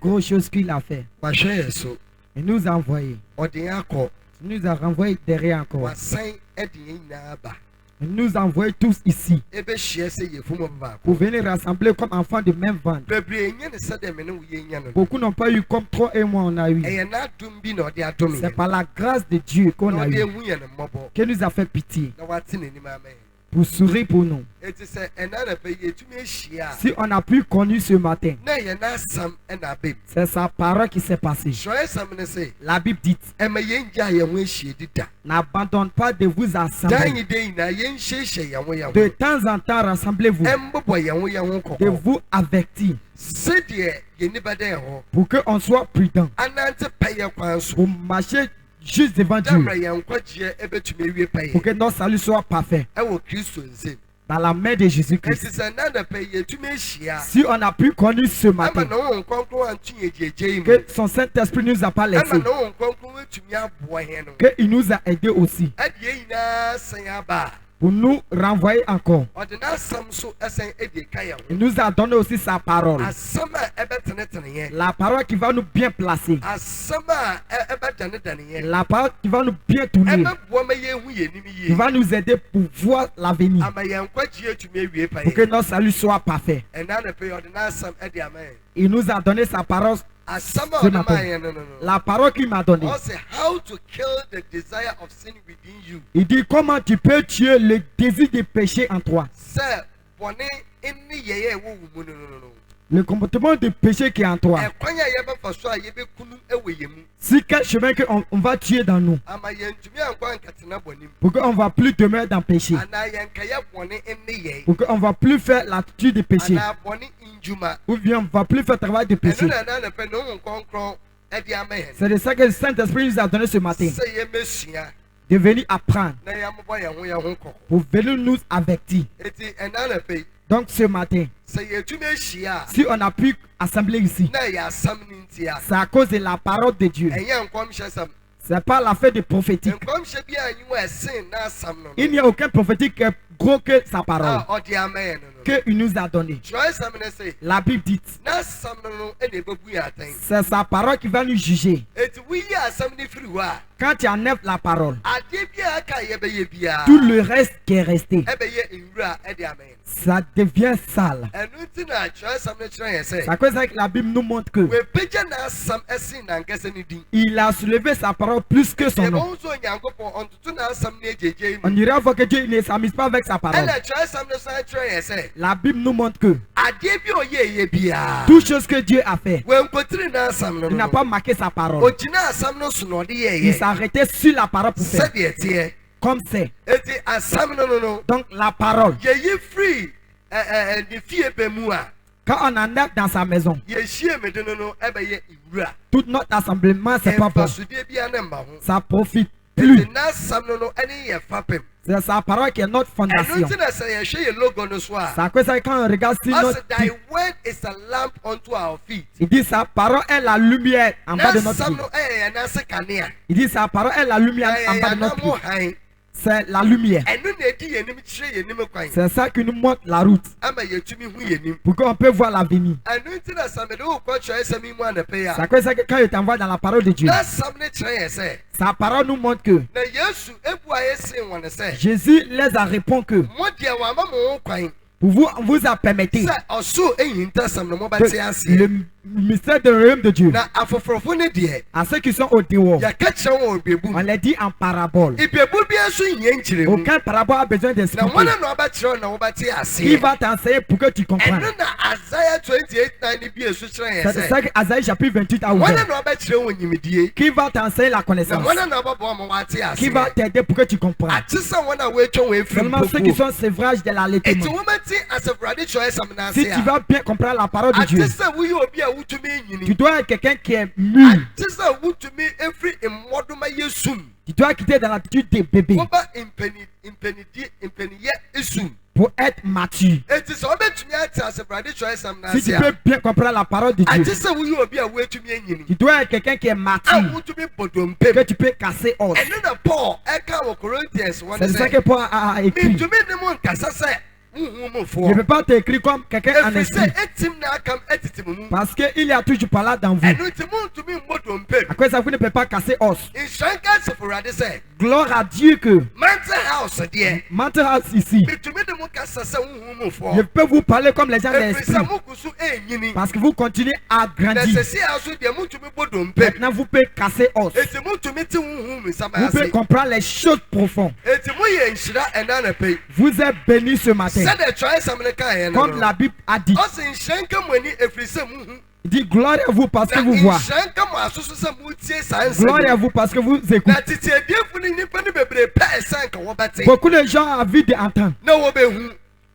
grosses choses qu'il a fait. Il nous a envoyé. Il nous a renvoyé derrière encore. Il nous a envoyé tous ici pour venir rassembler comme enfants de même ventre. Beaucoup n'ont pas eu comme toi et moi on a eu. C'est par la grâce de Dieu qu'on a eu, qu'il nous a fait pitié, pour sourire pour nous. Si on a pu connu ce matin, c'est sa parole qui s'est passée. La Bible dit, n'abandonne pas de vous assembler. De temps en temps, rassemblez-vous. De vous avertir. Pour qu'on soit prudent. Pour marcher juste devant Dieu. Pour que notre salut soit parfait. Dans la main de Jésus-Christ. Si on a pu connaître ce matin que son Saint-Esprit nous a pas laissé, qu'il nous a aidés aussi pour nous renvoyer encore. Il nous a donné aussi sa parole. La parole qui va nous bien placer. La parole qui va nous bien tourner. Qui va nous aider pour voir l'avenir. Pour que notre salut soit parfait. Il nous a donné sa parole. La parole qu'il m'a donnée. Il dit comment tu peux tuer le désir de péché en toi. Le comportement de péché qui est en toi. Si quel chemin qu'on va tuer dans nous, pour qu'on ne va plus demeurer dans le péché, pour qu'on ne va plus faire l'attitude de péché, ou bien on ne va plus faire le travail de péché. C'est de ça que le Saint-Esprit nous a donné ce matin, de venir apprendre, pour venir nous avertir. Donc ce matin, si on a pu assembler ici, c'est à cause de la parole de Dieu. C'est pas la fête de prophétique. Il n'y a aucun prophétique qui est gros que sa parole qu'il nous a donné. La Bible dit, c'est sa parole qui va nous juger. Quand tu enlèves la parole, tout le reste qui est resté, ça devient sale. C'est à cause que la Bible nous montre que il a soulevé sa parole plus que son nom. On dirait que Dieu ne s'amuse pas avec sa parole. La Bible nous montre que toute chose que Dieu a fait, il n'a pas marqué sa parole. Il s'est arrêté sur la parole pour faire. Comme c'est. Donc la parole. Quand on en est dans sa maison, tout notre assemblement, c'est pas bon. Ça profite plus. C'est sa parole qui est notre fondation. C'est à cause que quand on regarde sur notre vie, il dit sa parole est la lumière en bas de notre vie. Il dit sa parole est la lumière en bas de notre vie. C'est la lumière. C'est ça qui nous montre la route. Pour qu'on peut voir l'avenir. C'est à cause que quand il t'envoie dans la parole de Dieu, sa parole nous montre que Jésus les a répondu que vous a permetté le mystère du royaume de Dieu à ceux qui sont au dehors. On les dit en parabole. Aucun parabole a besoin d'expliquer. Qui va t'enseigner pour que tu comprennes. C'est ça que Asaïe chapitre 28 a ouvert. Qui va t'enseigner la connaissance. Qui va t'aider pour que tu comprennes. Seulement ceux qui sont sévrages de l'allaitement. Si tu vas bien comprendre la parole de Dieu, tu dois être quelqu'un qui est mûr. Tu dois quitter dans l'attitude des bébés pour être mature. Si tu peux bien comprendre la parole de Dieu, tu dois être quelqu'un qui est mature, que tu peux casser os. C'est ça que Paul a écrit. ne peut pas t'écrire comme quelqu'un en esprit. Parce qu'il y a toujours par là dans vous. À cause de ça, vous ne pouvez pas casser os. Gloire à Dieu que mental house ici, je peux vous parler comme les gens de l'esprit. Parce que vous continuez à grandir. Maintenant, vous pouvez casser os. Vous pouvez comprendre les choses profondes. Vous êtes bénis ce matin. Comme la Bible a dit. Il dit gloire à vous parce que vous voyez. Gloire à vous parce que vous écoutez. Beaucoup de gens ont envie d'entendre.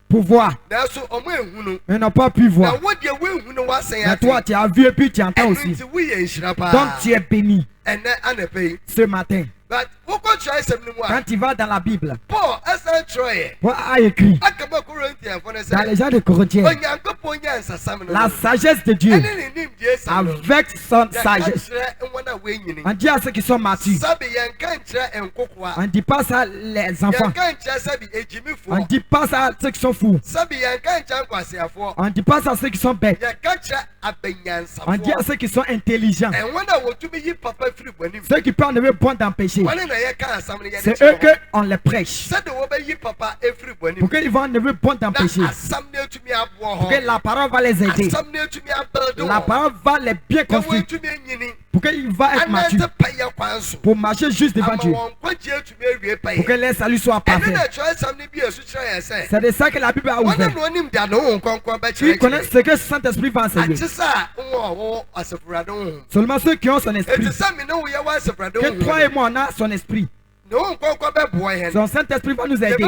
Pour voir. Mais n'ont pas pu voir. Mais toi, tu as vu et puis tu entends aussi. Donc tu es béni ce matin. Quand tu vas dans la Bible, Paul a écrit dans les gens de Corinthiens, la sagesse de Dieu avec son sagesse. On dit à ceux qui sont matures, on ne dit pas ça les enfants, on ne dit pas ça à ceux qui sont fous, on ne dit pas ça à ceux qui sont bêtes, on dit à ceux qui sont intelligents, ceux qui peuvent enlever bon d'empêcher. C'est eux qu'on les prêche. Pour qu'ils vont enlever bon d'empêcher. Pour que la parole va les aider. La parole va les bien construire. Pour qu'ils vont être matures. Pour marcher juste devant Dieu. Pour que les saluts soient parfaits. C'est de ça que la Bible a ouvert. Ils connaissent ce que le Saint-Esprit va enseigner. Seulement ceux qui ont son esprit. Que toi et moi on a son esprit. Son Saint-Esprit va nous aider.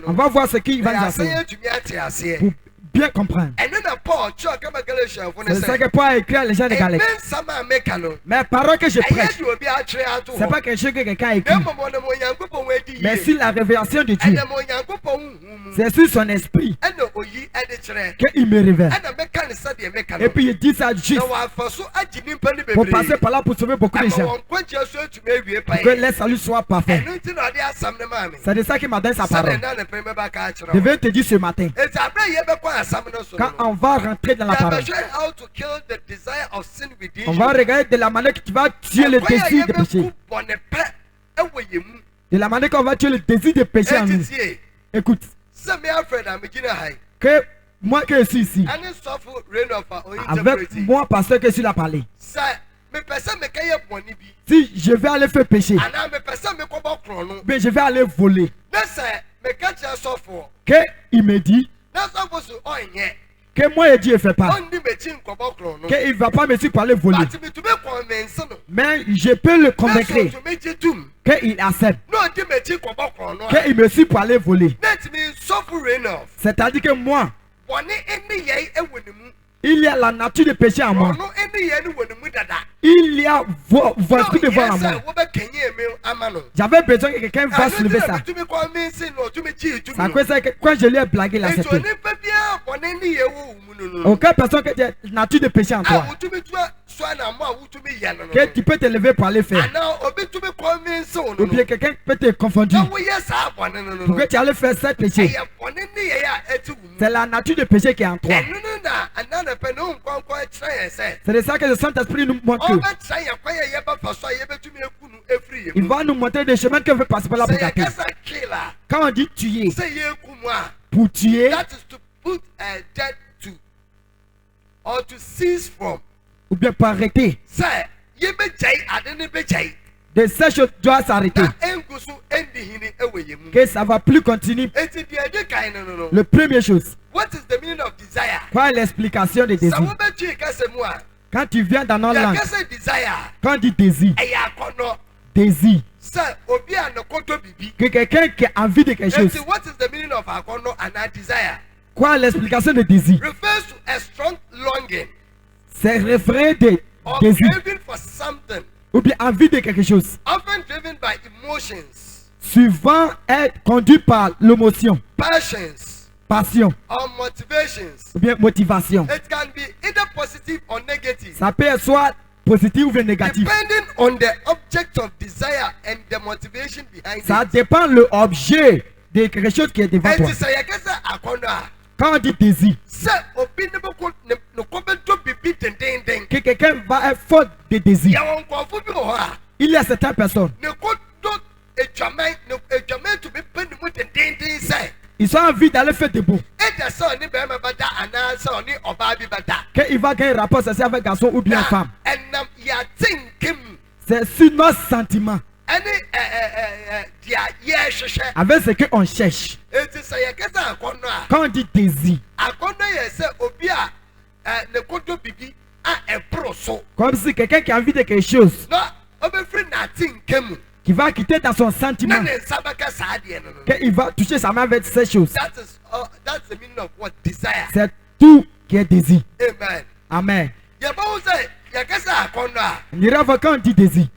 On va voir ce qu'il va nous enseigner. Pour bien comprendre. C'est ça que Paul a écrit à les gens de Galate. Mais parole que je prêche, c'est pas quelque chose que quelqu'un a écrit. Mais sur la révélation de Dieu. C'est sur son esprit qu'il me révèle. Et puis il dit ça juste pour passer par là pour sauver beaucoup de gens. Pour que les saluts soient parfaits. C'est de ça qu'il m'a donné sa parole. Je vais te dire ce matin. Quand on va rentrer dans la parole, on va regarder de la manière que tu vas tuer le désir de péché. De la manière qu'on va tuer le désir de péché en nous. Écoute. Que moi que je suis ici, avec moi, pasteur que je l'ai parlé. Si je vais aller faire péché, mais je vais aller voler. Que il me dit que moi et Dieu ne fait pas. Qu'il ne va pas me suivre pour aller voler. Mais je peux le convaincre qu'il accepte. Qu'il me suit pour aller voler. C'est-à-dire que moi, il y a la nature de péché en moi. Il y a votre esprit de voir en moi. J'avais besoin que quelqu'un va soulever ça. C'est à cause de ça que quand je lui ai blagué, il a accepté. Aucune personne qui a la nature de péché en toi, que tu peux te lever pour aller faire. Ou bien quelqu'un peut te confondre. Pour que tu ailles faire ce péché. C'est la nature de péché qui est en toi. C'est de ça que le Saint-Esprit nous montre. Il va nous montrer des chemins que veut passer par là pour gâter. Quand on dit tuer, pour tuer, ou bien pour arrêter, de ces choses doivent s'arrêter. Que ça va plus continuer. La première chose. Quoi est l'explication des désirs? Quand tu viens dans nos langues, quand on dit désir, désir, que quelqu'un qui a envie de quelque chose. Quoi est l'explication de désir? C'est référent de désir. Ou bien envie de quelque chose. Souvent être conduit par l'émotion. Passion. Ou bien motivation. Ça peut être soit positif ou bien négatif. Ça dépend de l'objet de quelque chose qui est devant toi. Quand on dit désir, que quelqu'un va être fort de désir. Il y a certaines personnes. Ils ont envie d'aller faire des beaux. Qu'il va gagner un rapport social avec un garçon ou bien femme. C'est sur nos sentiments. Avec ce qu'on cherche. Quand on dit désir, comme si quelqu'un qui a envie de quelque chose, qui va quitter dans son sentiment, qu'il va toucher sa main avec ces choses. C'est tout qui est désir. Amen. Quand on dit désir,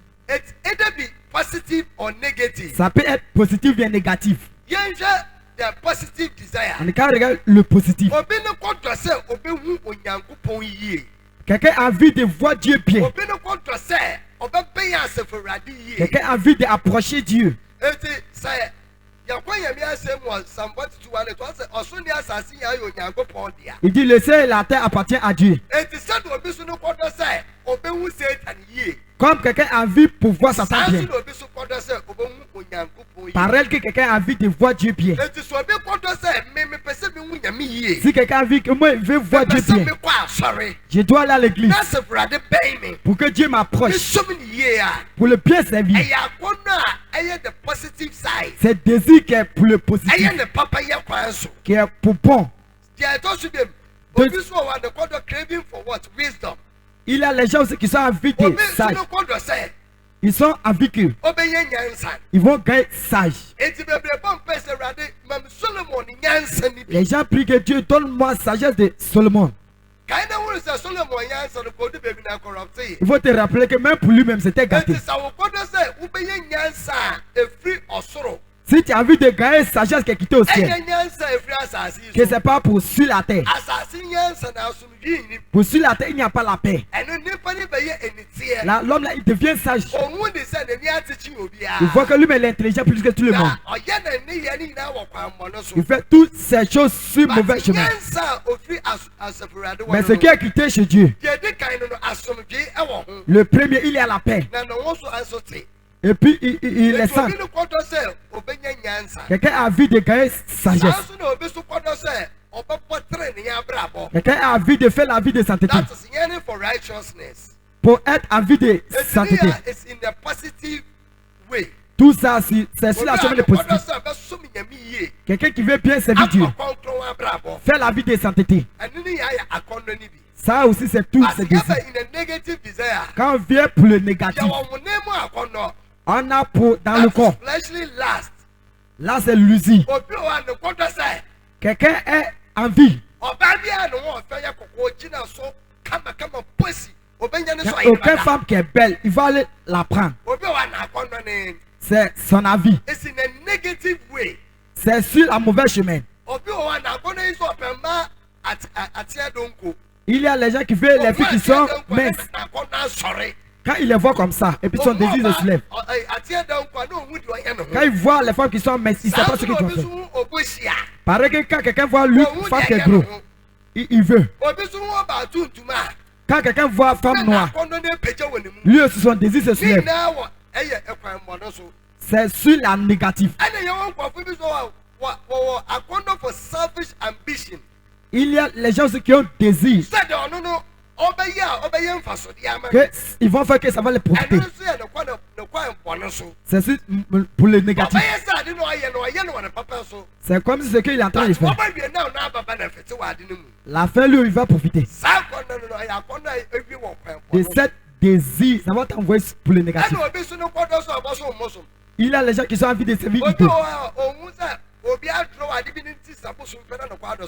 ça peut être positif ou négatif. Quand on regarde le positif, quelqu'un a envie de voir Dieu bien. Quelqu'un a envie d'approcher Dieu. Il dit le ciel et la terre appartient à Dieu. Comme quelqu'un a envie pour voir Satan bien. Pareil que quelqu'un a envie de voir Dieu bien. Si quelqu'un a envie que moi je veux voir Dieu bien, je dois aller à l'église pour que Dieu m'approche, pour le bien servir. C'est désir qui est pour le positif, qui est pour bon. Il y a les gens aussi qui sont envie de sage. Ils sont envie que ils vont gagner sage. Les gens prient que Dieu donne-moi sagesse de Solomon. Il faut te rappeler que même pour lui-même c'était gâté. Si tu as envie de gagner sagesse qui est quittée au ciel, que c'est pas pour sur la terre. Pour sur la terre, il n'y a pas la paix. L'homme là, il devient sage. Il voit que lui-même est intelligent plus que tout le monde. Il fait toutes ces choses sur le mauvais chemin. Mais ce qui est quitté chez Dieu, le premier, il est à la paix. Et puis il est saint. Quelqu'un a envie de gagner sagesse. Quelqu'un a envie de faire la vie de sainteté. Pour être en vie de sainteté. Tout ça, c'est sur la chemin de positif. Quelqu'un qui veut bien servir Dieu. Faire la vie de sainteté. Ça aussi, c'est tout ce désir. Quand on vient pour le négatif, on a pour dans le corps. Là, c'est l'usine. Quelqu'un est en vie. Aucune femme qui est belle, il va aller la prendre. C'est son avis. C'est sur la mauvaise chemin. Il y a les gens qui veulent les filles qui sont minces. Quand il les voit comme ça, et puis son désir se soulève. Quand il voit les femmes qui sont minces, il ne sait pas ce qu'ils doivent faire. Pareil que quand quelqu'un voit lui, femme qui est gros, il veut. Quand quelqu'un voit femme noire, lui aussi son désir se soulève. C'est sur la négative. Il y a les gens qui ont désir. Ils vont faire que ça va les profiter. C'est pour le négatif. C'est comme si ce qu'il est en train de faire. La fin, lui, il va profiter. De cette désir, ça va t'envoyer pour le négatif. Il y a les gens qui sont envie de servir Dieu.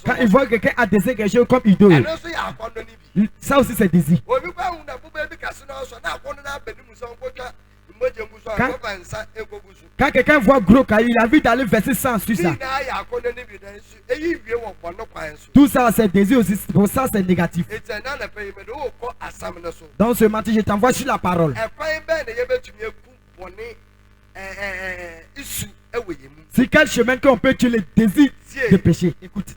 Quand ils voient quelqu'un a désiré quelque chose comme idole, ça aussi c'est désir. Quand quelqu'un voit gros, il a envie d'aller verser sang sur ça. Tout ça c'est désir aussi, pour ça c'est négatif. Donc ce matin je t'envoie sur la parole. C'est quel chemin qu'on peut tuer les désirs de péché? Écoute.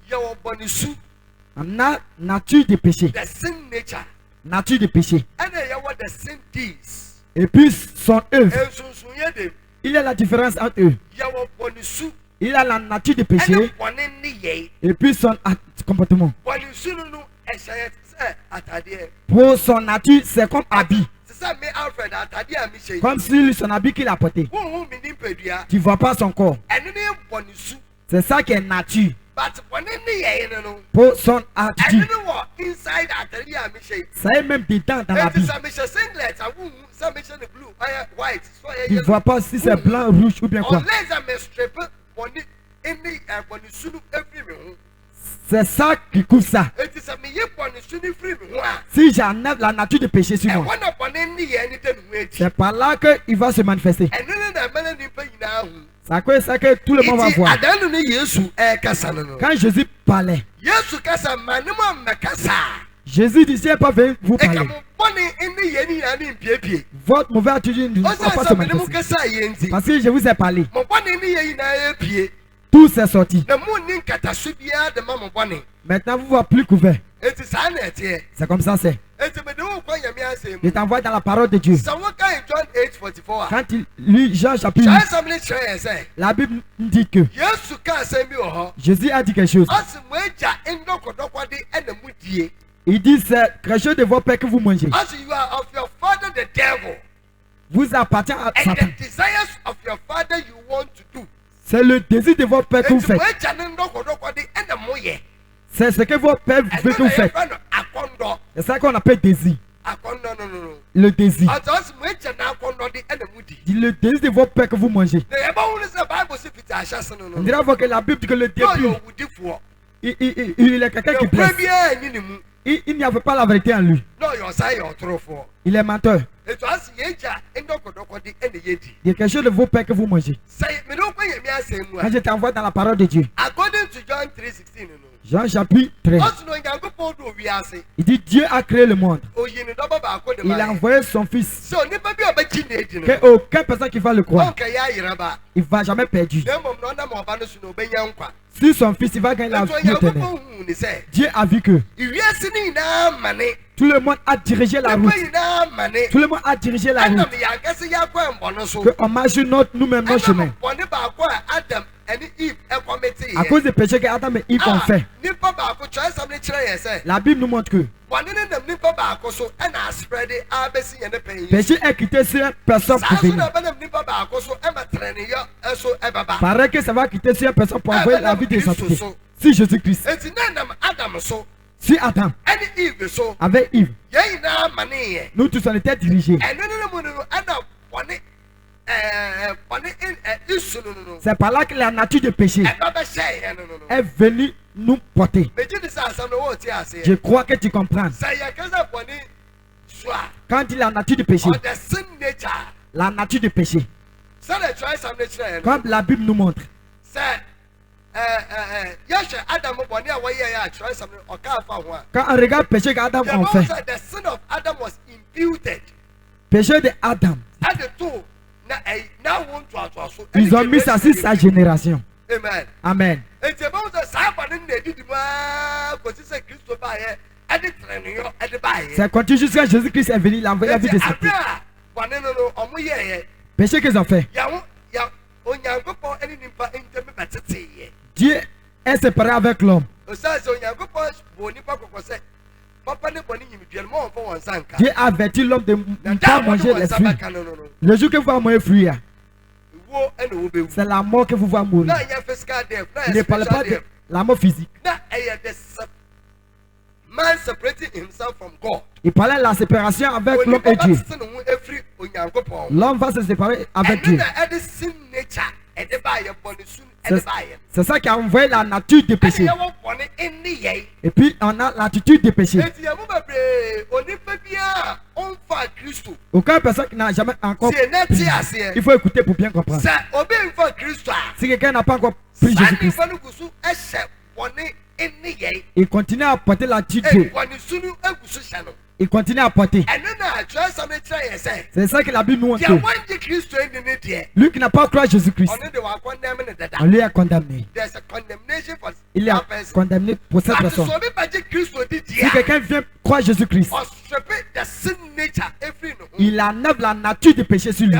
On a nature de péché. Nature de péché. Et puis son œuvre. Il y a la différence entre eux. Il y a la nature de péché. Et puis son comportement. Pour son nature, c'est comme habit. Comme si son habit qu'il a porté. Tu ne vois pas son corps. C'est ça qui est nature. Pour son attitude. Ça est même dedans dans l'habit. Tu ne vois pas si c'est blanc, rouge ou bien quoi. C'est ça qui couvre ça. Si j'enlève la nature de péché sur moi, c'est par là qu'il va se manifester. C'est quoi ça que tout le monde va voir. Quand Jésus parlait, Jésus disait pas venir vous parler. Votre mauvaise attitude ne va pas se manifester. Parce que je vous ai parlé. Tout s'est sorti. Maintenant, vous ne voyez plus couvert. C'est comme ça, c'est. Il t'envoie dans la parole de Dieu. Quand il lit Jean chapitre 8, la Bible dit que Jésus a dit quelque chose. Il dit c'est quelque chose de votre père que vous mangez. Vous appartient à Satan. C'est le désir de votre père que vous faites. C'est ce que votre père veut que vous faites. C'est ça qu'on appelle désir. Le désir. Le désir de votre père que vous mangez. On dirait que la Bible dit que le début, il est quelqu'un qui blesse. Il n'y avait pas la vérité en lui. Il est menteur. Il y a quelque chose de vos pères que vous mangez. Quand je t'envoie dans la parole de Dieu, Jean chapitre 13, il dit Dieu a créé le monde. Il a envoyé son fils. Aucune personne qui va le croire, il ne va jamais perdu. Si son fils il va gagner la vie éternelle. Dieu a vu que tout le monde a dirigé la route. Tout le monde a dirigé la route. Qu'on marche nous-mêmes nos chemins. À cause des péchés que Adam et Yves ont fait. La Bible nous montre que péché est quitté sur une personne pour venir. Pareil que ça va quitter sur une personne pour envoyer la vie de sainteté. Si Jésus-Christ. Si Adam avec Yves, nous tous on était dirigés. C'est par là que la nature de péché est venue nous porter. Je crois que tu comprends. Quand il y a la nature de péché, la nature de péché, comme la Bible nous montre, quand on regarde le péché qu'Adam a fait, péché de Adam, ils ont mis ça sur sa génération. Amen. C'est continu jusqu'à Jésus-Christ est venu, il a envoyé la vie de Satan. Péché qu'ils ont fait. Dieu est séparé avec l'homme. Dieu a averti l'homme de ne pas manger les fruits. Le jour que vous allez manger les fruits, c'est la mort que vous allez mourir. Il ne parle pas de la mort physique. Il parlait de la séparation avec l'homme et Dieu. L'homme va se séparer avec Dieu. C'est ça qui a envoyé la nature du péché. Et puis on a l'attitude du péché. Aucune personne qui n'a jamais encore pris. Il faut écouter pour bien comprendre. Si quelqu'un n'a pas encore pris Jésus-Christ, il continue à porter l'attitude. Il continue à porter. C'est ça que la Bible nous montre. Lui qui n'a pas cru à Jésus-Christ, on lui a condamné. Il est condamné pour cette raison. Si quelqu'un vient croire à Jésus-Christ, il enlève la nature du péché sur lui.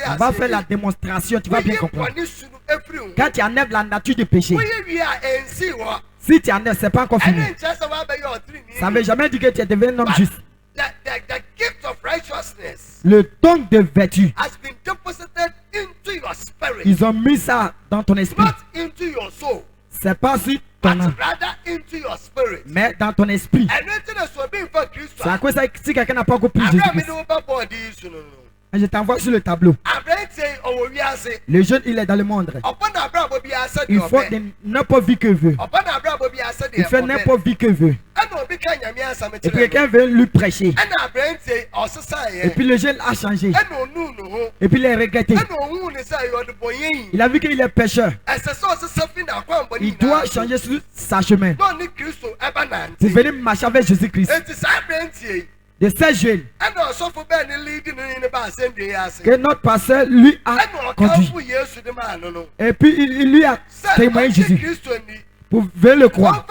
On va faire la démonstration, tu vas bien comprendre. Quand tu enlèves la nature du péché, si tu enlèves, c'est pas encore fini. Ça ne veut jamais dire que tu es devenu un homme juste. Le don de vertu, ils ont mis ça dans ton esprit. C'est pas sur ton âme, mais dans ton esprit. C'est à cause de ça que si quelqu'un n'a pas encore pris Jésus-Christ, je t'envoie sur le tableau. Le jeune, il est dans le monde. Il faut n'importe vie que veut. Il fait n'importe vie que veut. Et puis quelqu'un veut lui prêcher. Et puis le jeune a changé. Et puis il est regretté. Il a vu qu'il est pécheur. Il doit changer sur sa chemin pour venir marcher avec Jésus-Christ. De ces jeunes que notre pasteur lui a conduit. Et puis il lui a témoigné Jésus pour venir le croire.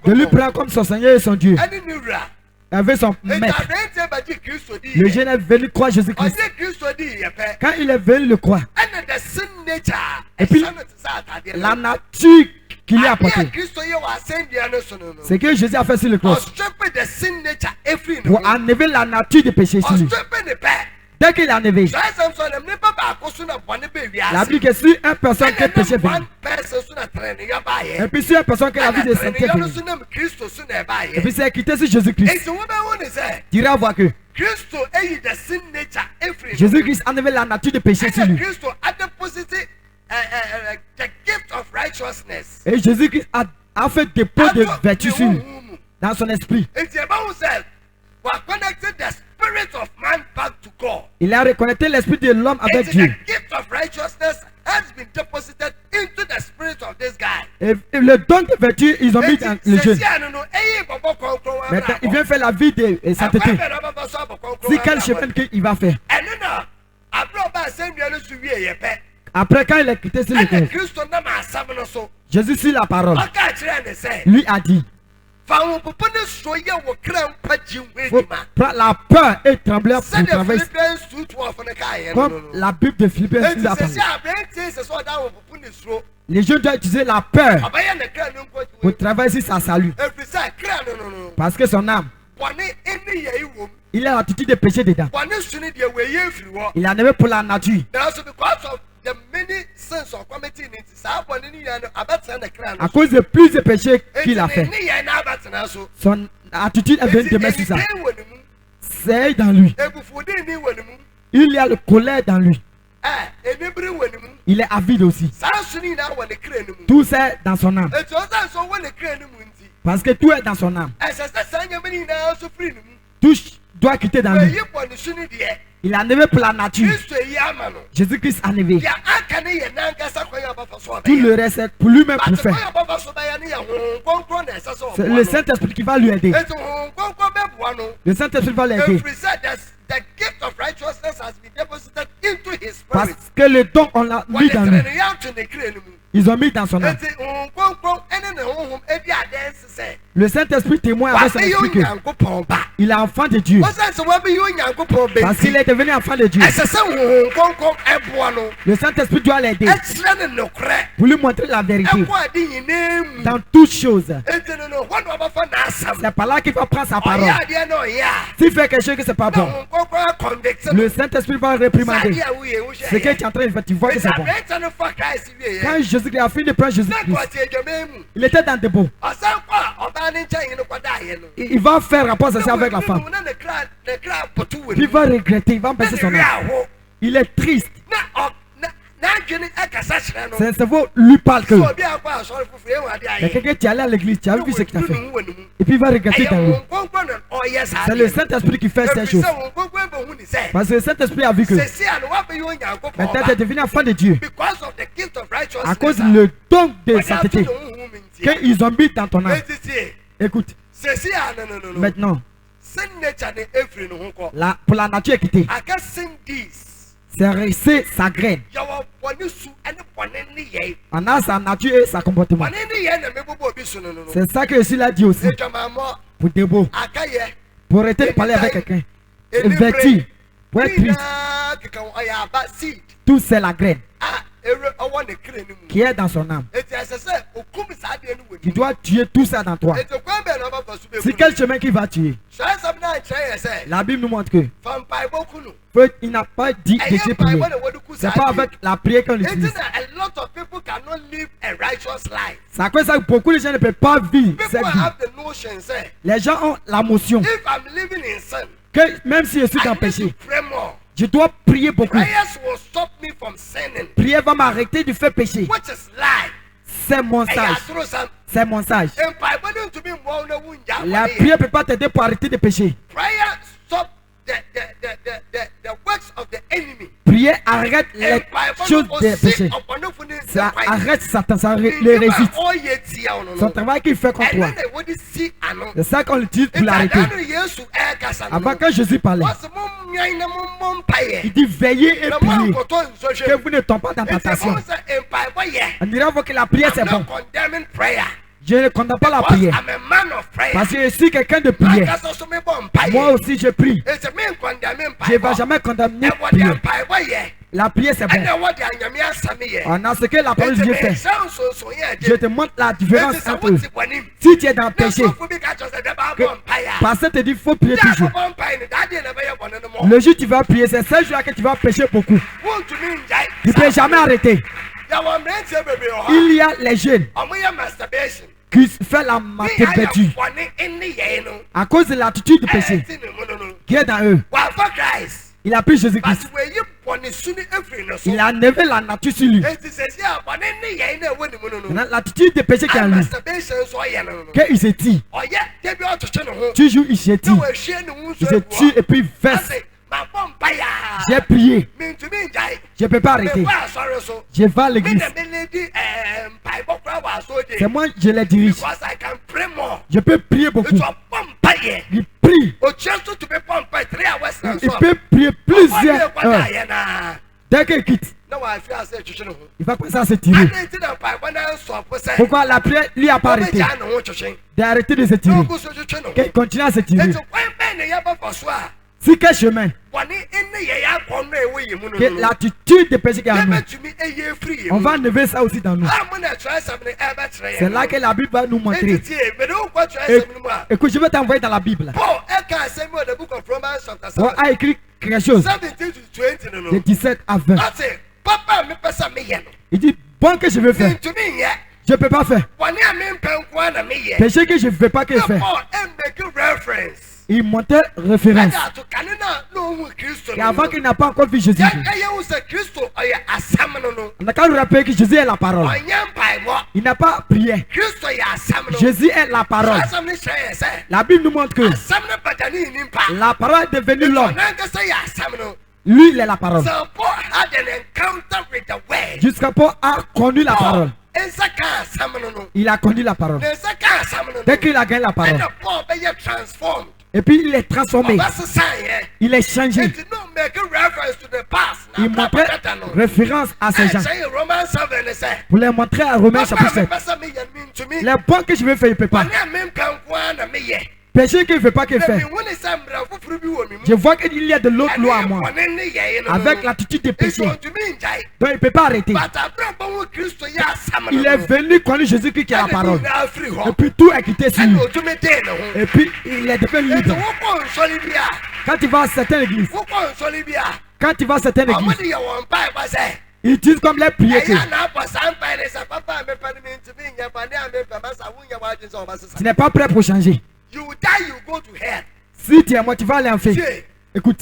De lui prendre comme son Seigneur et son Dieu. Avec son maître. Le jeune est venu croire Jésus-Christ. Quand il est venu le croire, et puis la nature qu'il a apporté, c'est que Jésus a fait sur le croix pour enlever la nature du péché sur lui. Dès qu'il a enlevé, la Bible que si une personne qui est péché venu, et puis si une personne qui a la vie de sainteté venu, et puis c'est quitté sur Jésus-Christ, tu iras voir que Jésus-Christ a enlevé la nature du péché sur lui. Et Jésus-Christ a fait dépôt de vertu sur lui, dans son esprit. Il a reconnecté l'esprit de l'homme avec Dieu. Et le don de vertu, ils ont mis dans le jeune. Maintenant, il vient faire la vie de sainteté. C'est quel chemin qu'il va faire? Après, quand il a quitté sur le cœur, Jésus sur la parole, lui a dit, faut prendre la peur et trembler pour travailler. Comme la Bible de Philippiens nous a parlé. Les jeunes doivent utiliser la peur pour travailler sur sa salut. Parce que son âme, il a l'attitude de péché dedans. Il a enlevé pour la nature. À cause de plus de péchés qu'il a fait, son attitude est venue de mettre sur ça. C'est dans lui. Il y a le colère dans lui. Il est avide aussi. Tout c'est dans son âme. Parce que tout est dans son âme. Tout doit quitter dans lui. Il a enlevé pour la nature. Jésus-Christ a enlevé. Tout le reste c'est pour lui-même pour faire. C'est le Saint-Esprit qui va lui aider. Le Saint-Esprit va l'aider. Parce que le don on l'a mis dans lui. Ils ont mis dans son âme. Le Saint-Esprit témoigne avec son esprit que il est enfant de Dieu. Parce qu'il est devenu enfant de Dieu. Le Saint-Esprit doit l'aider pour lui montrer la vérité dans toutes choses. C'est par là qu'il va prendre sa parole. S'il fait quelque chose que c'est pas bon, le Saint-Esprit va réprimander. Ce que tu es en train de faire, tu vois que c'est bon. Quand Jésus a fini de prendre Jésus-Christ, il était dans des beaux. Il va faire rapport à ça avec la femme. Puis il va regretter, il va baisser son âme. Il est triste. Son cerveau lui parle que. Il y a quelqu'un qui est allé à l'église, tu as vu ce qu'il a fait. Et puis il va regretter dans lui. C'est le Saint-Esprit qui fait ces choses. Parce que le Saint-Esprit a vu que maintenant tu es devenu enfant de Dieu. À cause du don de sainteté qu'ils ont mis dans ton âme. Écoute. Maintenant, pour la nature est quittée. C'est resté sa graine. On a sa nature et sa comportement. C'est ça que je suis là dit aussi. Pour Débo. Pour arrêter de parler avec quelqu'un. Vertu. Pour être triste. Tout c'est la graine qui est dans son âme. Tu dois tuer tout ça dans toi. C'est quel chemin qui va tuer? La Bible nous montre que il n'a pas dit de Dieu prier. C'est pas avec la prière qu'on utilise. C'est à cause de ça que beaucoup de gens ne peuvent pas vivre cette vie. Les gens ont la notion que même si je suis dans le péché, je dois prier beaucoup. Prier va m'arrêter de faire pécher. C'est mon sage. C'est mon sage. La prière ne peut pas t'aider pour arrêter de pécher. Prier arrête les choses des péchés. Ça arrête Satan, ça les résiste. Son travail qu'il fait contre toi. C'est ça qu'on utilise pour l'arrêter. Avant que Jésus parlait, il dit veillez et priez que vous ne tombez pas dans la tentation. On dirait que la prière c'est bon. Je ne condamne pas la prière. Parce que je suis quelqu'un de prière. Moi aussi je prie. Je ne vais jamais condamner la prière. La prière c'est bon. On a ce que la parole de Dieu fait. Je te montre la différence entre eux. Si tu es dans le péché, parce que te dit qu'il faut prier toujours. Le jour où tu vas prier, c'est ce jour-là que tu vas pécher beaucoup. Tu ne peux jamais arrêter. Il y a les jeunes qui font la masturbation à cause de l'attitude du péché qui est dans eux. Il a pris Jésus-Christ. Il a enlevé la nature sur lui. L'attitude de péché qui est en lui. Qu'il se tire. Toujours il se tire. Il se tire et puis verse. J'ai prié. Je ne peux pas arrêter. Je vais à l'église. C'est moi je les dirige. Je peux prier beaucoup. Il prie. Il peut prier plusieurs heures. Dès qu'il quitte, il va commencer à se tirer. Pourquoi la prière lui a pas arrêté? D'arrêter de se tirer. Il continue à se tirer. Si quel chemin que l'attitude de péché qui est en nous, on va enlever ça aussi dans nous. C'est là que la Bible va nous montrer. Écoute, je vais t'envoyer dans la Bible. On a écrit quelque chose de 17 à 20. Il dit, bon que je veux faire, je ne peux pas faire. Péché que je ne veux pas que je fasse. Il montait référence. Et avant qu'il n'a pas encore vu Jésus. On a qu'à nous rappeler que Jésus est la parole. Il n'a pas prié. Jésus est la parole. La Bible nous montre que la parole est devenue l'homme. Lui, il est la parole. Jusqu'à Paul a connu la parole. Il a connu la parole. Dès qu'il a gagné la parole. Et puis il est transformé. Il est changé. Il montrait référence à ces gens. Pour les montrer à Romains chapitre 7. Les bons que je veux faire, il ne peut pas. Péché qu'il ne veut pas qu'il fasse. Je vois qu'il y a de l'autre loi à moi. Avec l'attitude de péché. Donc il ne peut pas arrêter. Il est venu connaître Jésus-Christ qui est la parole. Et puis tout est quitté sur lui. Et puis il est devenu libre. Quand tu vas à certaines églises. Quand tu vas à certaines églises. Ils disent comme les prières que tu n'es pas prêt pour changer. Si tu es moi, tu vas aller en fait. Écoute.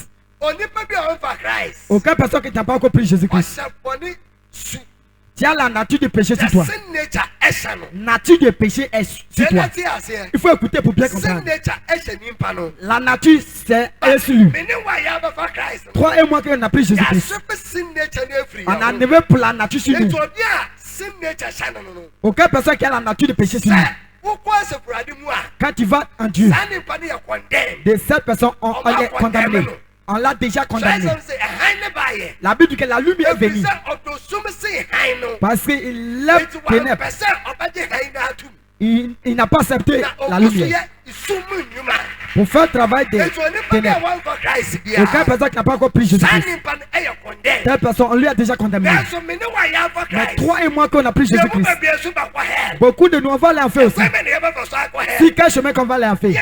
Aucune personne qui n'a pas encore pris Jésus-Christ. Tu as la nature de péché sur toi. Nature de péché est sur toi. Il faut écouter pour bien comprendre. La nature c'est sur lui. Toi et moi qui on a pris Jésus-Christ. On a enlevé pour la nature sur lui. Aucune personne qui a la nature de péché sur lui. Quand tu vas en Dieu, de cette personne, on est condamné. On l'a déjà condamné. La Bible dit que la lumière est venue. Parce qu'il lève les ténèbres. Il n'a pas accepté la lumière. Pour faire le travail des ténèbres. Aucune personne qui n'a pas encore pris Jésus-Christ. Telle personne, on lui a déjà condamné. Mais toi et moi qu'on a pris Jésus-Christ. Beaucoup de nous, on va aller en fait aussi. Si quel chemin qu'on va aller en fait?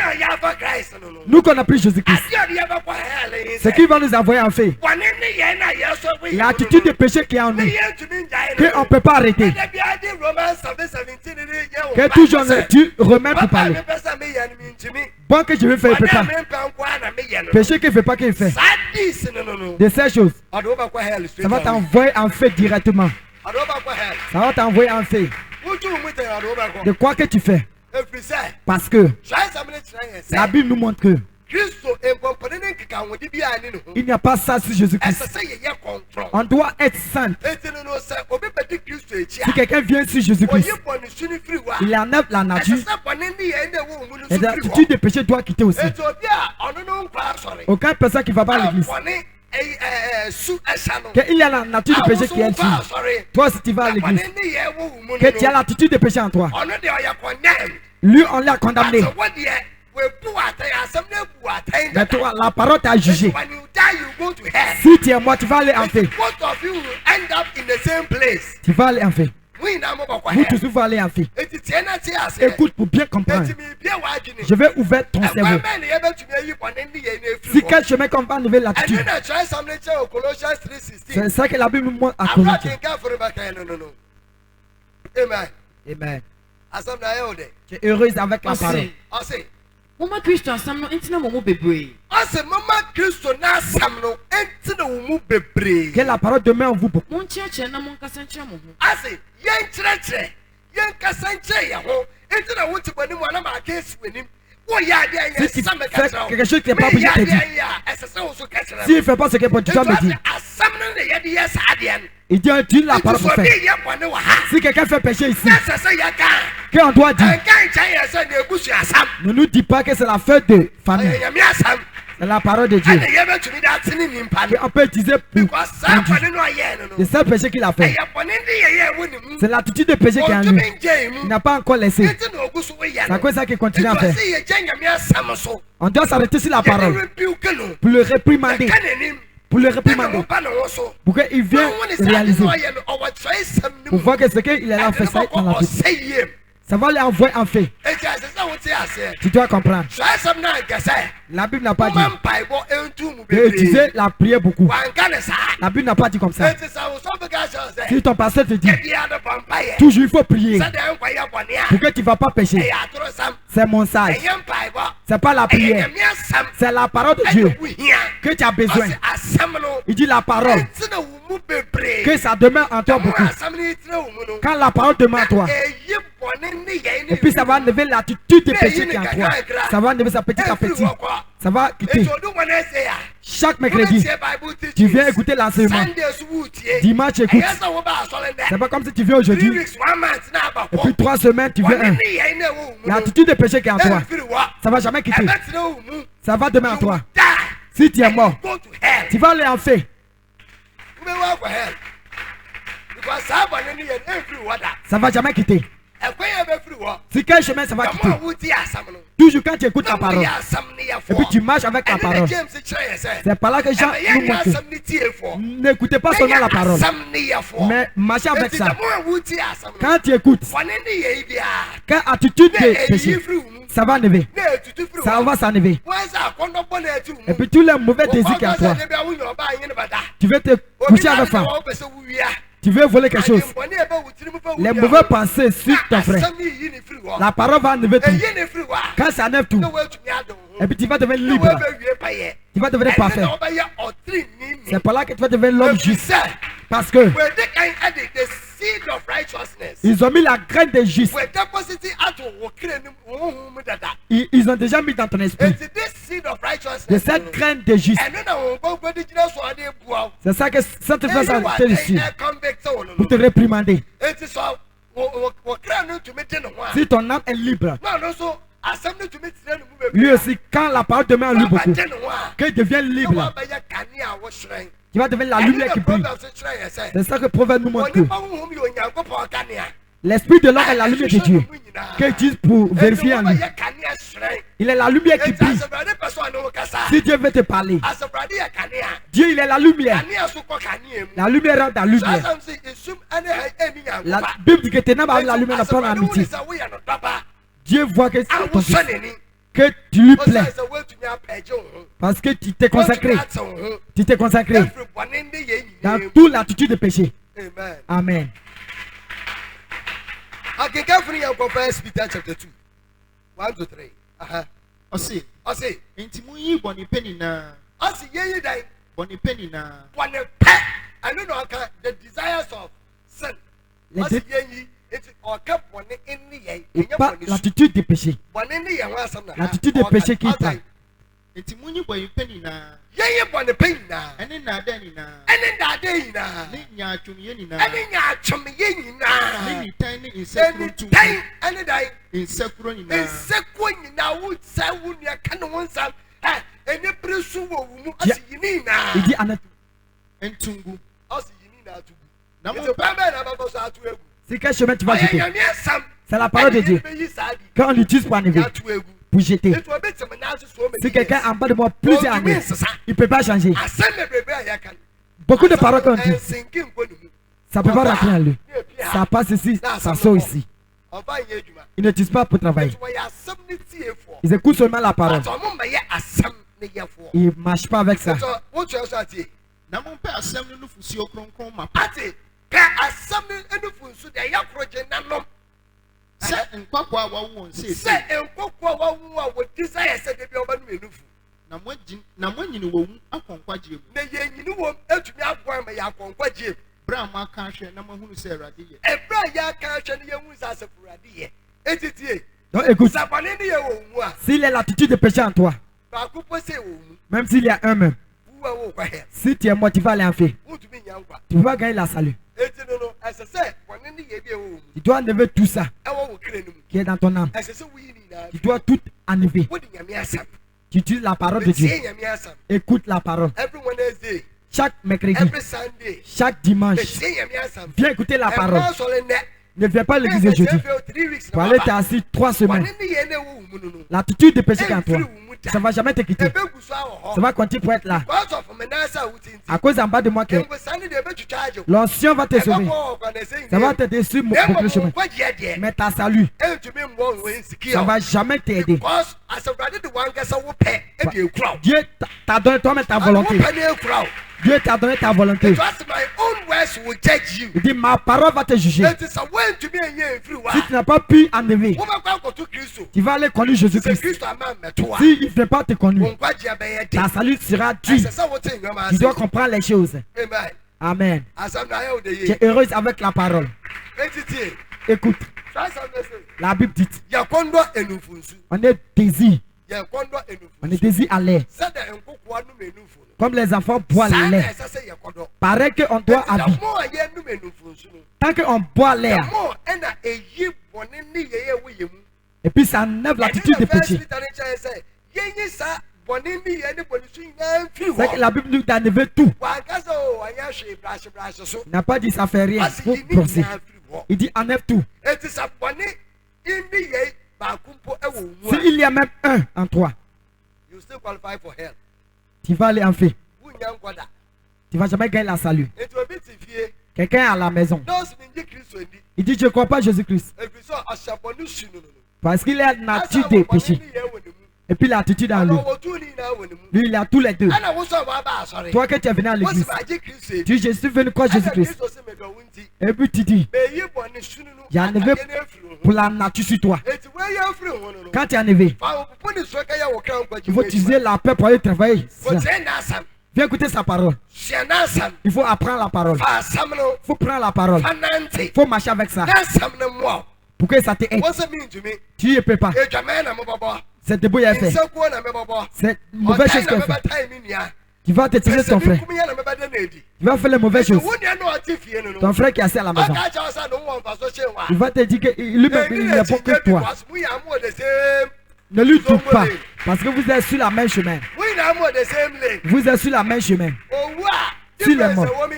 Nous qu'on a pris Jésus-Christ. Ce qui va nous envoyer en fait. L'attitude de péché qui est en nous. Qu'on ne peut pas arrêter. Que toujours tu remets pour parler. Bon que je vais faire, il ne peut pas. Péché qu'il ne fait pas, qu'il fait. De ces choses, ça va t'envoyer en fait directement. Ça va t'envoyer en fait. De quoi que tu fais. Parce que la Bible nous montre que il n'y a pas ça sur Jésus-Christ. On doit être saint. Si quelqu'un vient sur Jésus-Christ, il enlève la nature. Et l'attitude de péché doit quitter aussi. Aucune personne qui ne va pas à l'église. Il y a la nature du péché qui est en toi. Toi, si tu vas à l'église, que tu as l'attitude de péché en toi. Lui, on l'a condamné. Mais toi, la parole t'a jugé. Si tu es mort, tu vas aller en fait. Tu vas aller en fait. Vous tous vous allez en fait. Écoute pour bien comprendre. Je vais ouvrir ton cerveau. Si quel chemin qu'on va enlever l'attitude. C'est ça que la Bible nous montre à Corinthiens. Amen. Amen. Tu es heureuse avec la parole. Mama Christo asamno entina mo bebre. Mama Christo na asamno entina wo bebre. Que la parole demeure en vous beaucoup. Mon cheche na mon kasanche mo ho. Yen kyerɛkyerɛ yen kasanche ya ho entina wo tibani mo na ma kesi wenim. Wo ya de anya sambe kasanche. Quelque chose qui n'est pas pour te dire. Si il ne fait pas ce que tu dois me dire. Il dit la parole pour faire. Si quelqu'un fait péché ici, qu'on doit dire. Ne nous dis pas que c'est la fête de famille. C'est la parole de Dieu. On peut utiliser pour c'est ça le péché qu'il a fait. C'est l'attitude de péché qui est en lui. Il n'a pas encore laissé. C'est quoi ça qu'il continue à faire. On doit s'arrêter sur la parole. Pour le réprimander. Pour le réprimander. Pour qu'il vienne réaliser. Pour voir que ce qu'il est là fait ça dans la vie. Ça va l'envoyer en fait. Tu dois comprendre. La Bible n'a pas dit d'utiliser la prière beaucoup. La Bible n'a pas dit comme ça. Si ton pasteur te dit toujours il faut prier pour que tu ne vas pas pécher. C'est mon sage. C'est pas la prière. C'est la parole de Dieu que tu as besoin. Il dit la parole. Que ça demeure en toi beaucoup. Quand la parole demeure en toi. Et puis ça va enlever l'attitude de péché qui est en toi. Ça va enlever ça petit à petit. Ça va quitter. Chaque mercredi, tu viens écouter l'enseignement. Dimanche, écoute. C'est pas comme si tu viens aujourd'hui. Et puis 3 semaines, tu viens un. L'attitude de péché qui est en toi. Ça va jamais quitter. Ça va demeurer en toi. Si tu es mort, tu vas aller en fait. Ça va jamais quitter. Si quel chemin ça va quitter. Toujours quand tu écoutes la parole. Et puis tu marches avec la parole. C'est par là que Jean nous montre. N'écoutez pas seulement la parole. Mais marchez avec ça. Quand tu écoutes. Quand attitude de péché. Ça va enlever. Ça va s'enlever. Et puis tous les mauvais désirs qu'il y a en toi. Tu veux te coucher avec femme. Tu veux voler quelque chose. Les mauvaises pensées sur ton frère. La parole va enlever tout. Quand ça enlève tout. Et puis tu vas devenir libre. Tu vas devenir parfait. C'est par là que tu vas devenir l'homme juste. Parce que ils ont mis la graine de juste. Ils ont déjà mis dans ton esprit. De cette graine de juste. C'est ça que Saint-Esprit a fait ici. Pour te réprimander. Si ton âme est libre, lui aussi, quand la parole demeure en lui beaucoup, qu'il devienne libre, il va devenir la lumière qui brille. C'est ça que Proverbe nous montre. L'esprit de l'homme est la lumière de Dieu. Qu'il utilise pour vérifier en lui. Il est la lumière qui brille. Si Dieu veut te parler, Dieu il est la lumière. La lumière rentre dans la lumière. La Bible dit que tes âmes avec la lumière n'a pas d'amitié. Dieu voit que tu lui plais. Parce que tu t'es consacré. Tu t'es consacré dans toute l'attitude de péché. Amen. I can get free and compare Peter chapter 2. 1 to 3. I say. Intimuyi boni penny na. I see ye die. Boni penny na. Boni pe. I don't know the desires of sin. I see ye. It's or kept one in the ye. L'attitude de péché. L'attitude de péché qui parle. Intimuyi boni penny na. Ye boni penny na. Ene na deni na. Ene na deni na. Ni nya chumi ye ni na. Ene nya chumi ye ni na. Ni tiny insekuro tu. Ene dai. Insekuro ni na. Insekuro ni na would say would ya kanu wonsam. Ene presu wo mu asi ni na. Il dit Anet. Entungu. Asi ni na tugu. Na mo pamba na ba so atu egu. C'est quel chemin tu vas jeter? C'est la parole de Dieu. Quand on l'utilise pour enlever, pour jeter. Si quelqu'un en bas de moi plusieurs années, il ne peut pas changer. Beaucoup de paroles qu'on dit, ça ne peut pas rentrer en lui. Ça passe ici, ça sort ici. Ils n'utilisent pas pour travailler. Ils écoutent seulement la parole. Ils ne marchent pas avec ça. Donc écoute, s'il y a l'attitude de péché en toi, même s'il y a un même, si tu es motivé à aller en faire, tu vas gagner la salut. Tu dois enlever tout ça qui est dans ton âme. Tu dois tout enlever. Tu utilises la parole de Dieu. Écoute la parole. Chaque mercredi, chaque dimanche, viens écouter la parole. Ne viens pas à l'église jeudi. Pour aller t'asseoir 3 semaines. L'attitude de péché en toi, ça ne va jamais te quitter. Ça va continuer pour être là. À cause en bas de moi que l'ancien va te sauver. Ça va te détruire beaucoup de chemin. Mais ta salut, ça ne va jamais t'aider. Dieu t'a donné toi-même ta volonté. Dieu t'a donné ta volonté. Il dit ma parole va te juger. Si tu n'as pas pu enlever, tu vas aller conduire Jésus-Christ. Si il ne fait pas te conduire, ta salut sera due. Tu dois comprendre les choses. Amen. Tu es heureuse avec la parole. Écoute. La Bible dit on est désir. On est désir à l'air. Comme les enfants boivent l'air. Pareil qu'on doit habiller. Tant qu'on boit l'air. Et puis ça enlève l'attitude de péché. C'est que la Bible nous dit d'enlever tout. Il n'a pas dit ça fait rien. Pour brosser. Il dit enlève tout. S'il y a même un en toi, tu vas aller en fait. Tu ne vas jamais gagner la salut. Quelqu'un à la maison, il dit je ne crois pas Jésus-Christ. Parce qu'il a une nature de péché. Et puis l'attitude en lui. Lui, il a tous les deux. Toi que tu es venu à l'église, tu dis je suis venu croire Jésus-Christ. Et puis tu dis, il y a enlevé pour la nature sur toi. Quand tu es enlevé, il faut utiliser la paix pour aller travailler. Viens écouter sa parole. Il faut apprendre la parole. Il faut prendre la parole. Il faut marcher avec ça. Pour que ça t'aide. Tu ne peux pas. C'est de beau à faire. C'est une mauvaise chose qu'elle fait. Tu vas te tirer ton frère. Tu vas faire les mauvaises choses. Ton frère qui est assis à la maison. Il va te dire que lui-même il n'est pas que toi. Ne lui touche pas. Parce que vous êtes sur la même chemin. Vous êtes sur la même chemin. Sur les morts.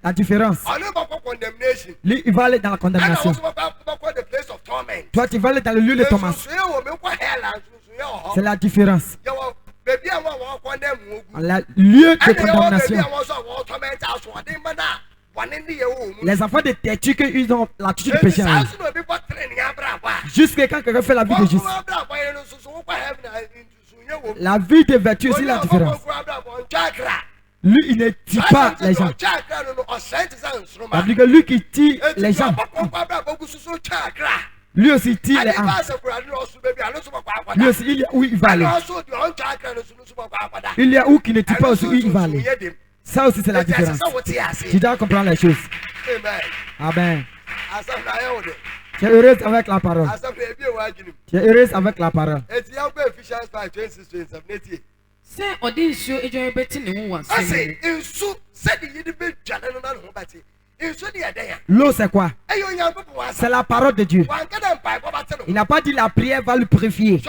La différence. Lui, il va aller dans la condamnation. Toi, tu vas aller dans le lieu de tormentation. C'est la différence. Le lieu de condamnation. Les enfants de Tétu, ils ont l'attitude de péché. Jusqu'à quand quelqu'un fait la vie de justice. La vie de vertu, c'est la différence. Lui, il ne tue pas les gens. C'est-à-dire que lui qui tue les gens, lui aussi tire les âmes. Lui aussi, il y a où il va aller. Il y a où qui ne tue pas aussi où il va aller. Ça aussi, c'est la différence. Tu dois comprendre les choses. Amen. Tu es heureuse avec la parole. Tu es heureuse avec la parole. L'eau, c'est quoi? C'est la parole de Dieu. Il n'a pas dit la prière va le purifier.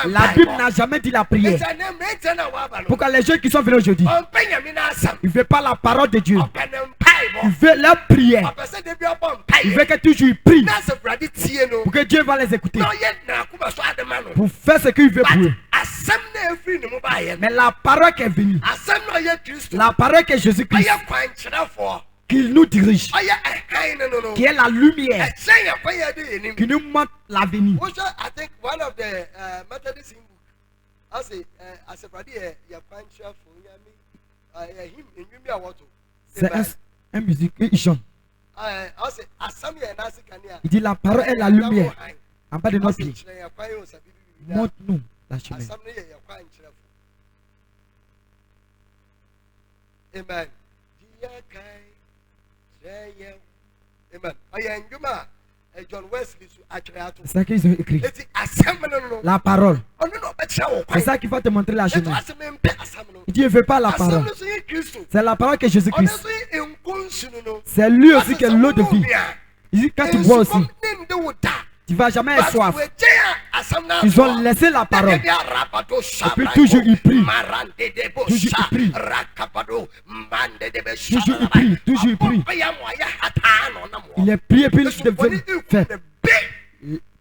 La Bible n'a jamais dit la prière. Pourquoi les gens qui sont venus aujourd'hui, ils ne veulent pas la parole de Dieu. Ils veulent leur prière. Ils veulent que toujours ils prient. Pour que Dieu va les écouter. Pour faire ce qu'il veut pour eux. Mais la parole qui est venue, la parole que Jésus-Christ, qui nous dirige, qui est la lumière, qui nous montre l'avenir. C'est un musique, il chante. Il dit la parole est la lumière en bas de notre pied. Montre-nous la chemin. Amen. C'est ça qu'ils ont écrit. La parole. C'est ça qui va te montrer la chemin. Il dit, ne fais pas la parole. C'est la parole que Jésus-Christ. C'est lui aussi qui est l'eau de vie. Il dit, quand tu bois aussi, tu ne vas jamais être soif. Ils ont laissé la parole. Et puis toujours ils prient. Toujours ils prient. Toujours ils prient. Toujours ils prient. Il est prié et puis ils deviennent faire.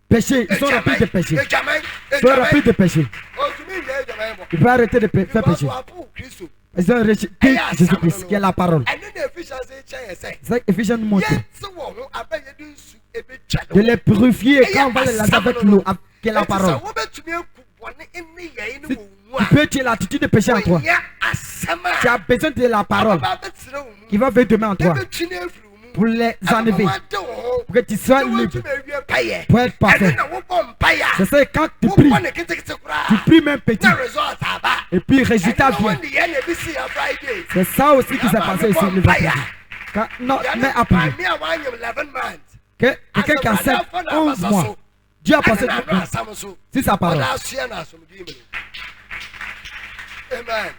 Péché. Ils sont remplis de péché. Ils sont remplis de péché. Ils peuvent arrêter de faire péché. Ils ont rejeté Jésus-Christ qui est la parole. C'est ça qu'Éphésiens nous montre. De les purifier quand on va les laver avec l'eau, qui est la parole. Tu peux tuer l'attitude de péché en toi. Tu as besoin de la parole qui va venir demain en toi pour les enlever, pour que tu sois libre, pour être parfait. C'est ça, quand tu pries même petit, et puis le résultat vient. C'est ça aussi qui s'est passé ici le vendredi. Non, mais après, quelqu'un qui a 7, 11 mois, Dieu a passé c'est sa parole.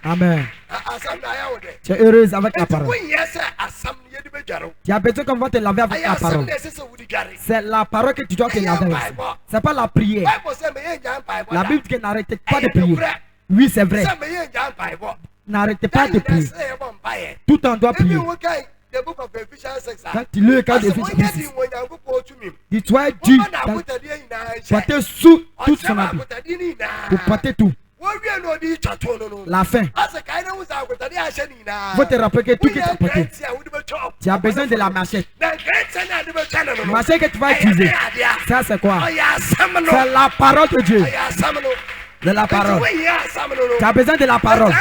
Amen. Tu es heureuse avec la parole. Tu as besoin qu'on va te laver avec la parole. C'est la parole que tu dois te laver avec. Ce n'est pas la prière. La Bible dit que n'arrêtez pas de prier. Oui, c'est vrai. N'arrêtez pas de prier. Tout le temps doit prier. Quand tu lis le cas d'Éphésiens 6, il doit Dieu porter sous toute son habit. Pour porter tout. La fin. Faut te rappeler que tout qui est porté. Tu as besoin de la machette. La machette que tu vas utiliser. Ça c'est quoi? C'est la parole de Dieu. De la parole. Tu as besoin de la parole.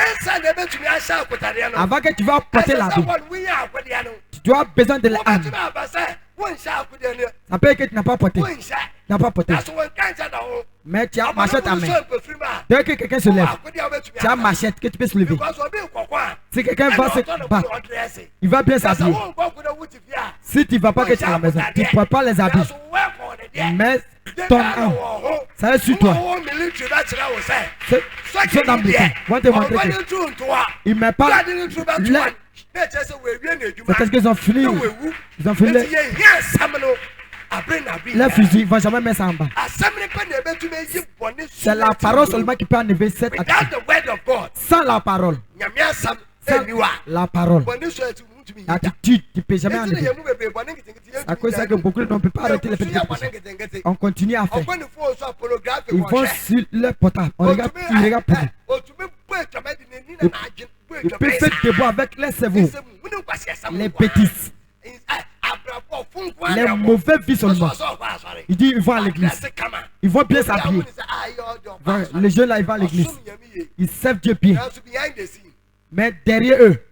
Avant que tu vas porter la vie, tu as besoin de la âme. Ça peut être que tu n'as pas porté. Tu n'as pas porté. Mais tu as machette à main. Dès que quelqu'un se lève, tu as machette que tu peux se lever. Si quelqu'un va se battre, il va bien s'habiller. Si tu ne vas pas que tu es à la maison, tu ne portes pas les habits. Mais ton âme. Ça est sur toi. C'est dans le il ne met pas. C'est parce qu'ils ont fini. Ils ont fini. Les fusils ne vont jamais mettre ça en bas. C'est la parole seulement qui peut enlever cette attitude. Sans la parole. Sans la parole. L'attitude qui ne peut jamais enlever. À cause de ça que beaucoup ne peuvent pas arrêter les petits péchés. On continue à faire. Ils vont sur le portable. On regarde, ils regardent pour nous. Ils peuvent faire des bois avec les cerveaux. Les bêtises. Les mauvais vies seulement. Il dit ils vont à l'église. Ils vont bien s'habiller. Les jeunes là, ils vont à l'église. Ils servent Dieu bien. Mais derrière eux,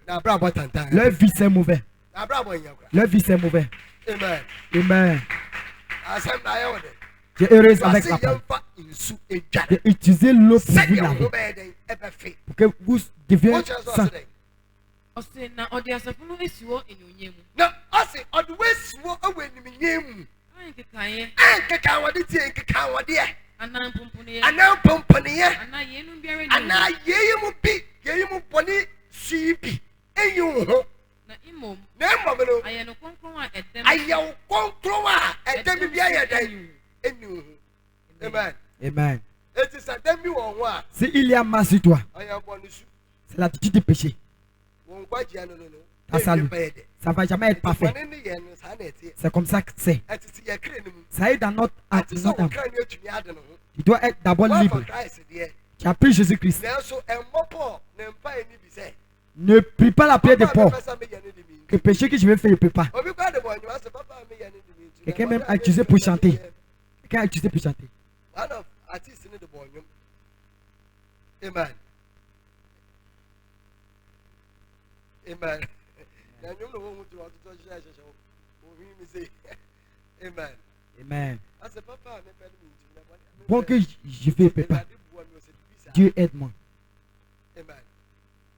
leur vie c'est mauvais. Leur vie c'est mauvais. Amen. Tu es heureuse avec la parole. Utilisez l'eau pour vous laver. Pour que vous deveniez saint. Na odi asafo no esiwo enyonyem. Na ase odi wesiwo awe enyonyem. Ankeka wode tie nkeka wode e. Anan pompone ye. Ana yeyemu bi, yeyemu boni sibi. Enyu ho. Na imom no. Aye konkron a edem bi ayedan. Enyu ho. Amen. Amen. Et ça demi wo ho a. Si il y a masse sur toi. C'est l'attitude du péché. Ça ne va jamais être parfait. C'est comme ça que c'est. Ça est dans notre âme. Tu dois être d'abord libre. Tu as pris Jésus-Christ. Ne prie pas la prière de Paul. Le péché que je vais faire, je ne peux pas. Quelqu'un même a utilisé pour chanter. Quelqu'un a utilisé pour chanter. Amen. Amen. Amen. Amen. Bon que je fais papa. Dieu aide-moi.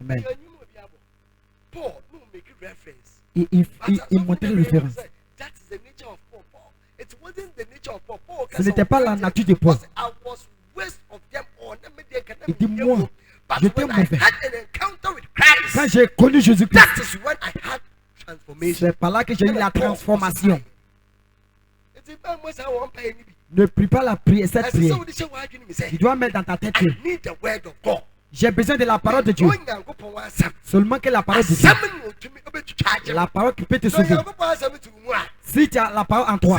Amen. Il montrait la référence. Ce n'était pas la nature de Paul. Il dit moi, j'étais mauvais. Quand j'ai connu Jésus-Christ, c'est par là que j'ai eu la transformation. Ne prie pas la prière, cette prière. Tu dois mettre dans ta tête que j'ai besoin de la parole de Dieu. Seulement que la parole de Dieu. La parole qui peut te sauver. Si tu as la parole en toi,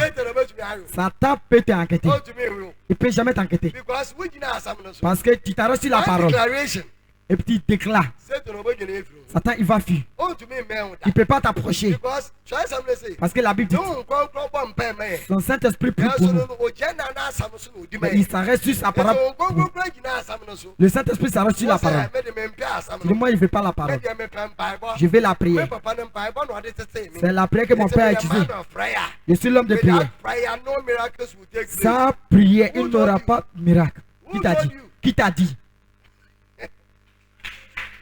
Satan peut t'enquêter. Il ne peut jamais t'enquêter. Parce que tu t'as reçu la parole. Et puis tu déclares. Satan il va fuir. Il ne peut pas t'approcher. Parce que la Bible dit son Saint-Esprit prie pour nous. Mais il s'arrête sur sa parole. Le Saint-Esprit s'arrête sur la parole. Moi il ne veut pas la parole. Je vais la prière. C'est la prière que mon père a utilisée. Je suis l'homme de prière. Sans prière, il n'aura pas de miracle. Qui t'a dit? Qui t'a dit?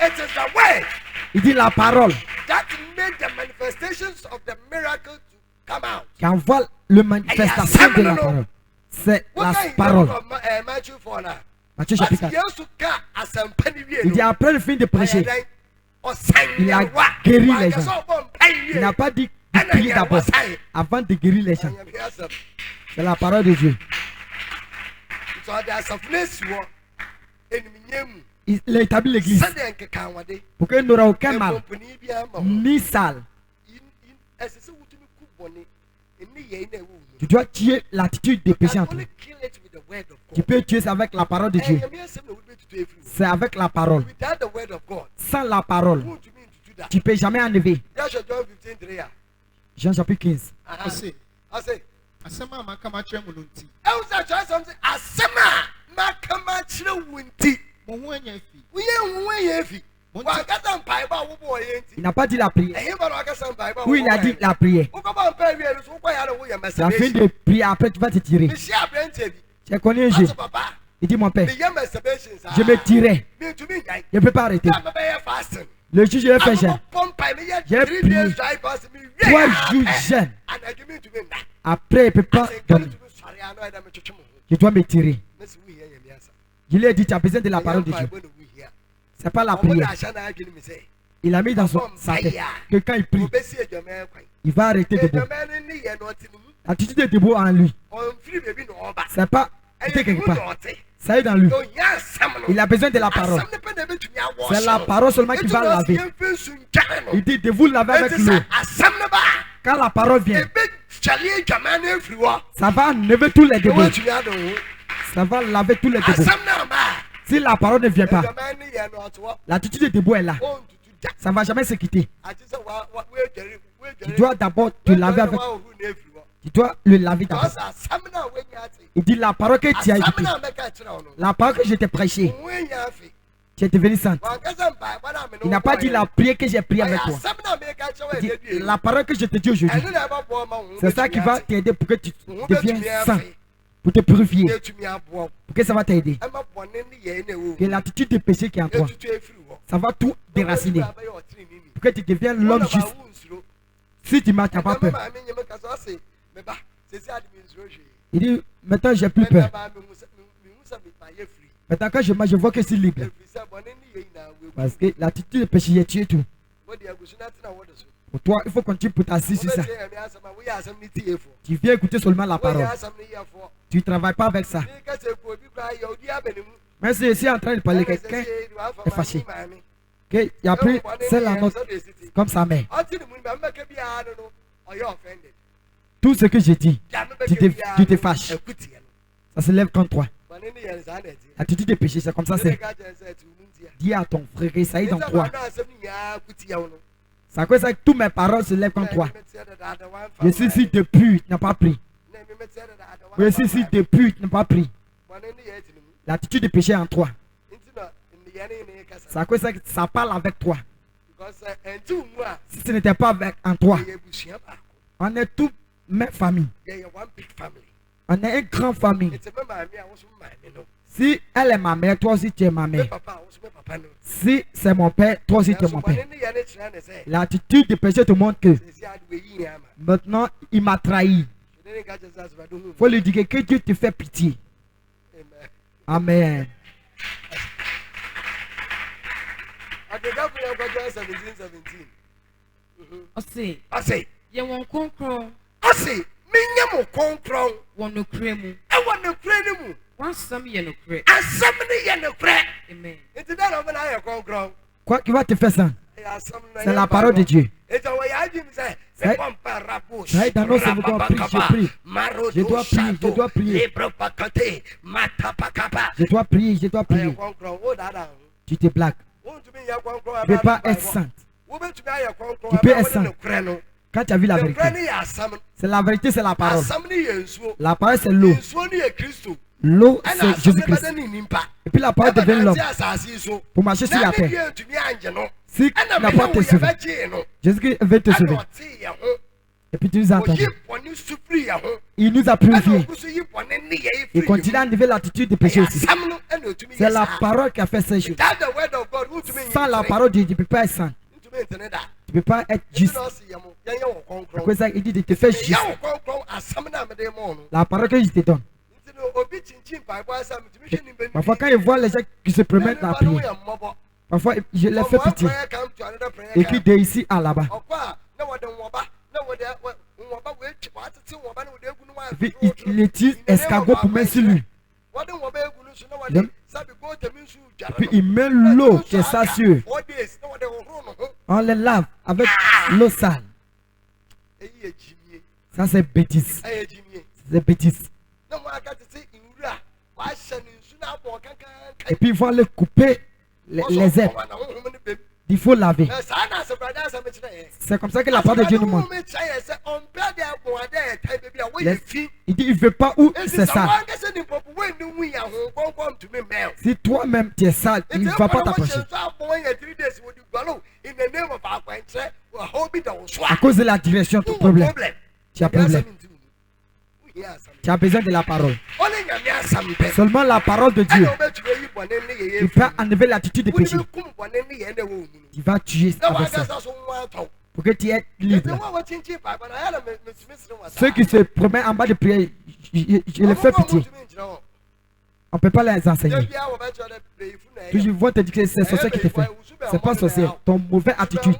It is the word. Il dit la parole. That made the manifestations of the miracle to come out. Qui envoie le manifestation de la parole. C'est la parole. Matthieu chapitre 4. Il dit après le fin de prêcher, il a guéri les gens. Il n'a pas dit de prier d'abord avant de guérir les gens. C'est la parole de Dieu. Il a établi l'église pour qu'il n'aura aucun mal ni sale. Tu dois tuer l'attitude des péchés en toi. Tu peux tuer ça avec la parole de Dieu. C'est avec la parole. Sans la parole, tu ne peux jamais enlever. Jean chapitre 15. Il n'a pas dit la prière. Oui, il a dit la prière. La fin de prière, après tu vas te tirer. Tu as connu un jeu. Il dit mon père, je me tirais. Je ne peux pas arrêter. Le juge a fait jeûne. J'ai prié 3 jours jeûne. Après, il ne peut pas dormir. Je dois me tirer. Je lui ai dit, tu as besoin de la parole de Dieu. Ce n'est pas la prière. Il a mis dans sa tête que quand il prie, il va arrêter de boire. L'attitude de debout en lui. Ce n'est pas quelque part. Ça est dans lui. Il a besoin de la parole. C'est la parole seulement qui va laver. Il dit de vous laver avec l'eau. Quand la parole vient, ça va enlever tous les débours. Ça va laver tous les débours. Si la parole ne vient pas, l'attitude de debout est là. Ça ne va jamais se quitter. Tu dois d'abord te laver avec. Tu dois le laver d'abord. Il dit la parole que tu as écoutée, la parole que je t'ai prêchée, tu es devenu sainte. Il n'a pas dit la prière que j'ai priée avec toi. Il dit la parole que je te dis aujourd'hui. C'est ça qui va t'aider pour que tu deviennes saint. Pour te purifier. Pour que ça va t'aider. Que l'attitude de péché qui est en toi, ça va tout déraciner. Pour que tu deviennes l'homme juste. Si tu m'as pas peur. Il dit, maintenant j'ai plus peur. Maintenant quand je marche, je vois que c'est libre. Parce que l'attitude de péché, j'ai tué tout. Pour toi, il faut continuer pour t'asseoir sur ça. Tu viens écouter seulement la parole. Tu ne travailles pas avec ça. Mais si je suis en train de parler, quelqu'un est fâché. Il a pris celle la note comme sa mère. Tout ce que j'ai dit, tu te fâches. Ça se lève contre toi. L'attitude de péché, c'est comme ça. Dis à ton frère que ça est dans toi. C'est à cause que toutes mes paroles se lèvent contre toi. Je suis ici depuis, tu n'as pas pris. Je suis ici depuis, tu n'as pas pris. L'attitude de péché est en toi. C'est à cause que ça parle avec toi. Si ce n'était pas en toi, on est toute même famille. On est une grande famille. Si elle est ma mère, toi aussi tu es ma mère. Si c'est mon père, toi aussi tu es mon père. L'attitude de péché te montre que maintenant il m'a trahi. Il faut lui dire que Dieu te fait pitié. Amen. Quoi qui va te faire ça? C'est la parole de Dieu. Ça est dans nos cerveaux. Je prie. Je dois prier. Je dois prier. Je dois prier. Je dois prier. Tu te blagues. Tu ne peux pas être sainte. Tu peux être sainte. Quand tu as vu la vérité, c'est la vérité, c'est la parole. La parole, c'est l'eau. L'eau, c'est Jésus-Christ. Et puis la parole devient l'homme pour marcher sur la terre. Si tu n'as pas te sauver, Jésus-Christ veut te sauver. Et puis tu nous as entendu. Il nous a purifiés. Il continue à enlever l'attitude de péché aussi. C'est la parole qui a fait ces choses. Sans la parole de Dieu, tu ne peux pas être saint. Tu ne peux pas être juste. C'est ça qu'il dit de te faire juste. La parole que je te donne. Parfois quand je vois les gens qui se promènent dans la prière, parfois je les fais pitié. Et qui de ici à là-bas. Il utilise escargot pour mettre sur lui. Et puis il met l'eau qui est ça sur. On les lave avec l'eau sale. Ça c'est bêtise. C'est bêtise. Et puis il faut les couper les herbes. Il faut laver. C'est comme ça que la parole de Dieu nous montre. Il dit il ne veut pas où c'est sale. Si toi-même tu es sale, il ne va pas t'approcher. À cause de la direction, ton problème. Tu as problème. Tu as besoin de la parole. Seulement la parole de Dieu. Il va enlever l'attitude de péché. Il va tuer avec ça. Pour que tu aies libre. Ceux qui se promènent en bas de prière, je les fais pitié. On ne peut pas les enseigner. Ils vont te dire que c'est sorcier qui te fait. C'est pas sorcier. Ton mauvais attitude.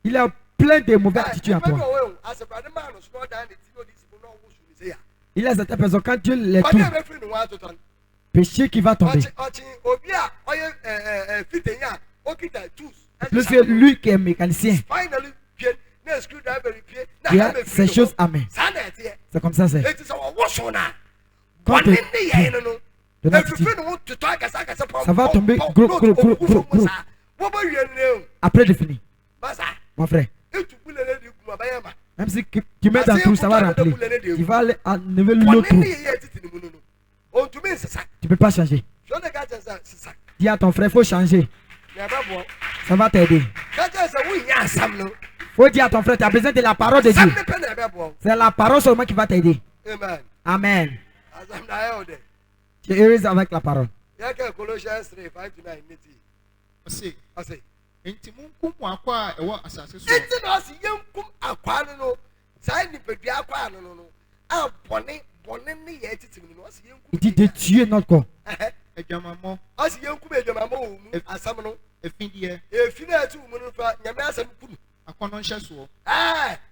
Il a plein de mauvaises attitudes en toi. Il y a certaines personnes, quand Dieu les touche, péché qui va tomber. Plus que lui qui est mécanicien, il a ces choses à main. C'est comme ça, c'est. Quand ça va tomber gros. Après de finir. Mon frère. Même si tu mets dans tout, ça va remplir. Tu vas aller enlever l'autre trou. Tu ne peux pas changer. Dis à ton frère, il faut changer. Ça va t'aider. Il faut dire à ton frère, tu as besoin de la parole de Dieu. C'est la parole seulement qui va t'aider. Amen. Tu es heureuse avec la parole. Colossians 3, 5-9. Enti munkum akwa ewo asase so. Enti no asi yenkum akwa no. Sai ni pedua akwa no. A bone ni ye titim no asi yenkum. Il dit de tuer notre corps. Ejamamo. Asi yenkum ejamamo wo mu asam no. Efindie. Efina atu mu no fa nyame asam kunu. Akono nhye so.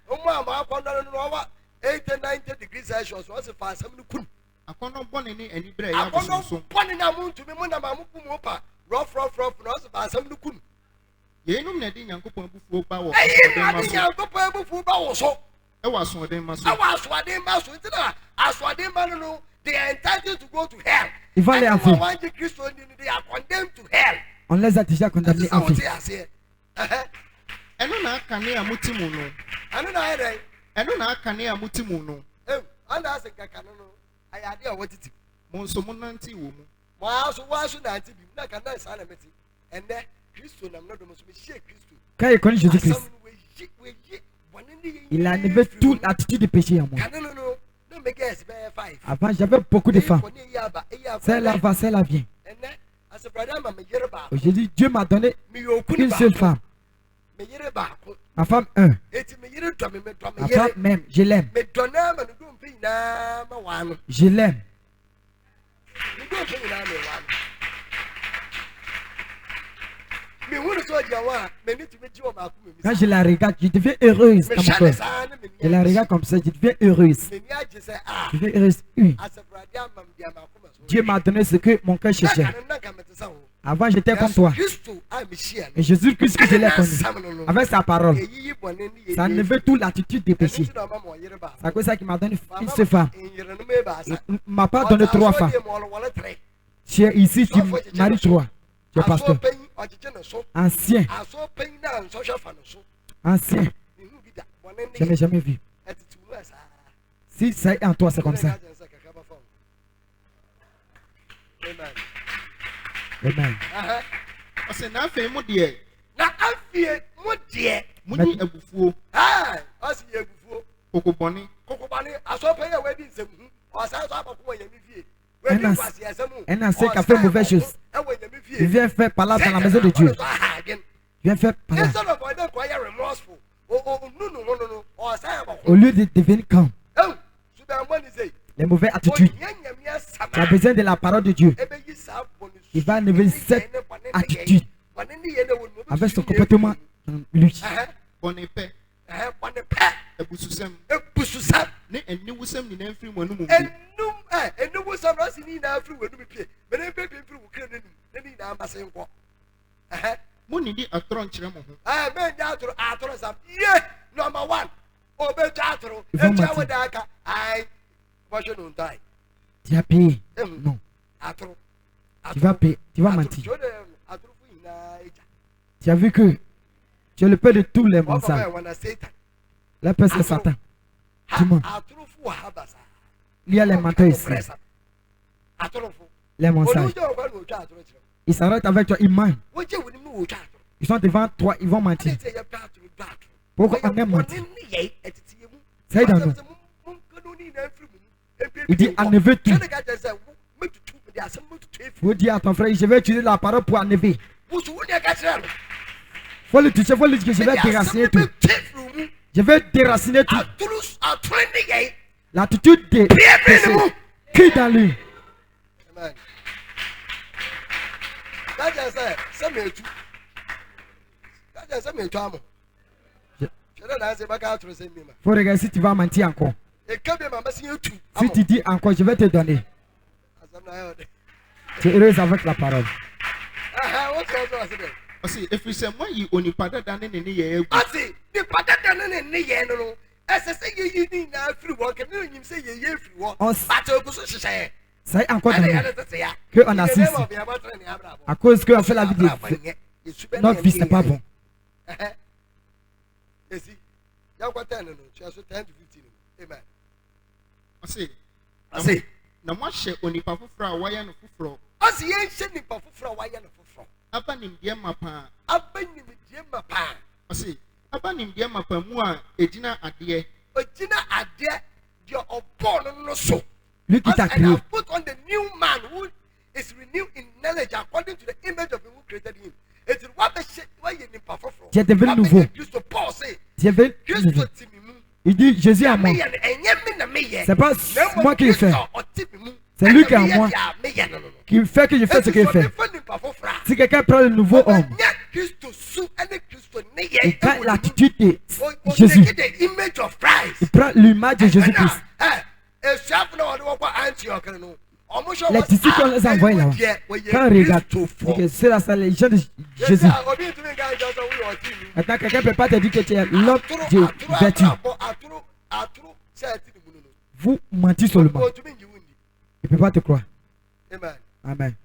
Omo ama akono no wa 80-90 degrees Celsius was fa asam no kunu. Akono bone ni anibre ya bo so. Akono bone na muntu me mu na ma mu mu pa. Rough no was fa asam no kunu. Yenum na di Nyankopon abufuo ba wo. Nyankopon abufuo ba wo so. E wa so den ma so. E wa so den ma so. Ntina aswade ma no, they are entitled to go to hell. Ils vont aller en feu. They are condemned to hell. On les a déjà condamnés en feu. Eno na akane amutimu no. Eno na ere. Eno na akane amutimu no. Anda ase kakano no. Ayade a wotiti. Mo nso mo nanti wo mu. Mo aso nanti bi. Na kana sa na meti. Ende quand il connaît Jésus-Christ, il a enlevé toute attitude de péché en moi. Avant, j'avais beaucoup de femmes. Celle-là va, celle-là vient. Aujourd'hui, Dieu m'a donné une seule femme. Ma femme, un. Ma femme même, je l'aime. Je l'aime. Quand je la regarde, je deviens heureuse dans mon cœur. Je la regarde comme ça, je deviens heureuse. Je deviens heureuse. Oui. Dieu m'a donné ce que mon cœur cherchait. Avant, j'étais comme toi. Et Jésus-Christ que je l'ai connu. Avec sa parole. Ça enlevait toute l'attitude des péchés. C'est comme ça qu'il m'a donné une seule femme. Il ne m'a pas donné 3 femmes. Tu es ici, tu maries 3. Tu es pasteur. Ancien. Ancien. Je n'ai jamais vu. Si ça est en toi, c'est comme ça. Amen. Ose na afi mu de. Na afi mu de. Muni ebufuo. Ose ebufuo. Kokoboni. Asope ya wedi nsemu. Osa so apako yemi fie. Un ancien qui a fait mauvaise chose. Il vient faire palace dans la maison de Dieu. Il vient faire palace. Au lieu de devenir calme. Les mauvaises attitudes. Tu as besoin de la parole de Dieu. Il va enlever cette attitude avec son comportement lui. Bonne épée. Ebususem. Ne eniwusem ni na mfiri mu anu mu. Eniwusem na si ni na afiri wenu pie. Bene pe mfiri wo kire nenu. Ne ni na ambase nko. Mo ni di atoro nkyere mo ho. Me nya atoro sam. Ye, number 1. Obe ja atoro. Eja wo da aka. Ai. What you don't die. Tu as payé. Non. Atoro. Tu vas payer. Tu vas mentir. Tu as vu que tu es le père de tous les mensonges. La personne c'est Satan. Tu mens. Il y a les menteurs ici. Les mensonges. Ils s'arrêtent avec toi, ils mentent. Ils sont devant toi, ils vont mentir. Pourquoi on aime mentir? C'est dans nous. Il dit enlever tout. Il faut dire à ton frère, je vais utiliser la parole pour enlever. Faut le toucher, faut le dire que je vais déraciner tout. Je vais déraciner tout. L'attitude de péché qui est dans lui. Amen. Faut regarder si tu vas mentir encore. Si tu dis encore, je vais te donner. Tu es heureuse avec la parole. Ɔsi efisɛ mo ayi onipa dada ne ne yɛ egu. Ɔsi nipa dada ne ne yɛ no ɛsɛ sɛ yɛyi ni nyinaa firi wɔn kɛ ne onyim sɛ yɛyɛ firi wɔn. Bàtɛ ogu so hyehyɛ. Ça est encore dans nous. Que on assiste. À cause qu'on fait la vie de notre vie, c'est pas bon. Ɔsi na mo ahyɛ onipa foforɔ a wɔyɛ no foforɔ. Ɔsi yɛn hyɛ nipa foforɔ a wɔyɛ no foforɔ. Aba nimdeɛ ma paa. Aba nimdeɛ ma paa. Ɔsi aba nimdeɛ ma paa mu a egyina adeɛ. Egyina adeɛ deɛ ɔbɔ no so. Lui qui t'a créé. Put on the new man who is renewed in knowledge according to the image of him who created him. It is what the shit why you need for. Tu es devenu nouveau. Tu es devenu nouveau. Il dit Jésus à moi. C'est pas moi qui le fais. C'est lui qui est en moi. Qui fait que je fais ce qu'il fait. Si quelqu'un prend le nouveau homme, il prend l'attitude de Jésus. Il prend l'image de Jésus-Christ. Les disciples qu'on les envoie là, quand on regarde, c'est là, c'est les gens de Jésus. Maintenant, quelqu'un ne peut pas te dire que tu es l'homme de vertu. Vous mentez seulement. Il ne peut pas te croire. Amen.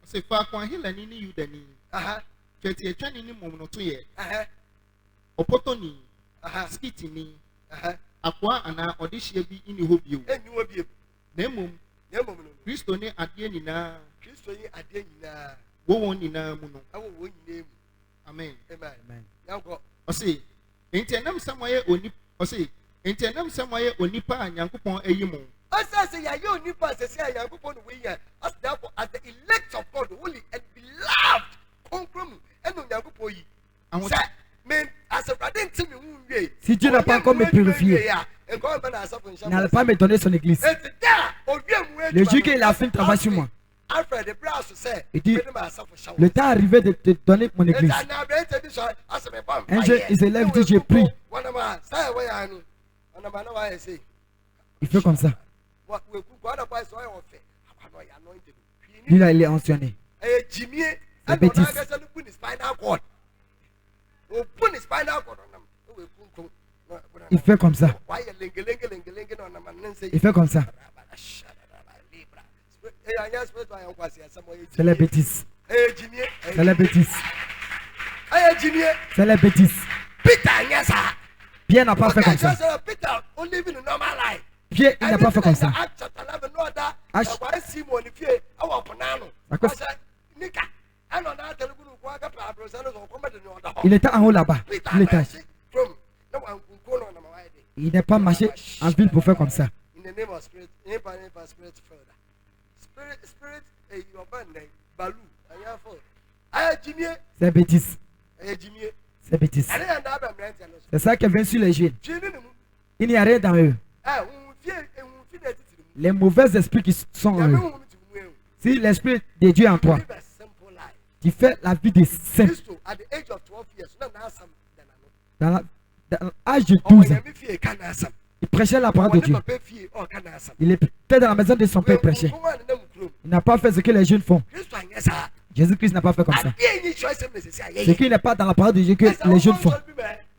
C'est pas quand il a ni Yudani. Tu es tenu ni mon notoye. Opotoni. Skitini. Aqua ana audition bi in hobio. Nemo. Christo ne adie nina. Christo ye adie nina. Wo nina mu no. Wo nyina mu. Amen. Amen. Yanko. Ose. Entenam samaye oni. Ose. Entenam samaye onipa anyankopon ayimo. Ose ya ye onipa sese anyankopon no we here. As therefore as the elect of God holy and beloved. Konkrom and onyankopon yi. Si Dieu n'a pas encore me purifié, il n'allait pas me donner son église. Le jour qu'il a fait le travail sur moi, il dit, le temps est arrivé de te donner mon église. Un jour, il se lève et dit, j'ai pris. Il fait comme ça. Lui là, il est mentionné. C'est bêtise. Il fait comme ça. Il fait comme ça. C'est la bêtise. C'est la bêtise. C'est la bêtise. Pierre n'a pas fait comme ça. Pierre, il n'a pas fait comme ça. Il était en haut là-bas. Il n'est pas marché en ville pour faire comme ça. C'est bêtise. C'est bêtise. C'est ça qui vient sur les jeunes. Il n'y a rien dans eux. Les mauvais esprits qui sont en eux. Si l'esprit de Dieu est en toi, tu fais la vie des saints. Dans l'âge de 12 ans, il prêchait la parole de Dieu. Il était dans la maison de son père prêcher. Il n'a pas fait ce que les jeunes font. Jésus-Christ n'a pas fait comme ça. Ce qui n'est pas dans la parole de Dieu que les jeunes font.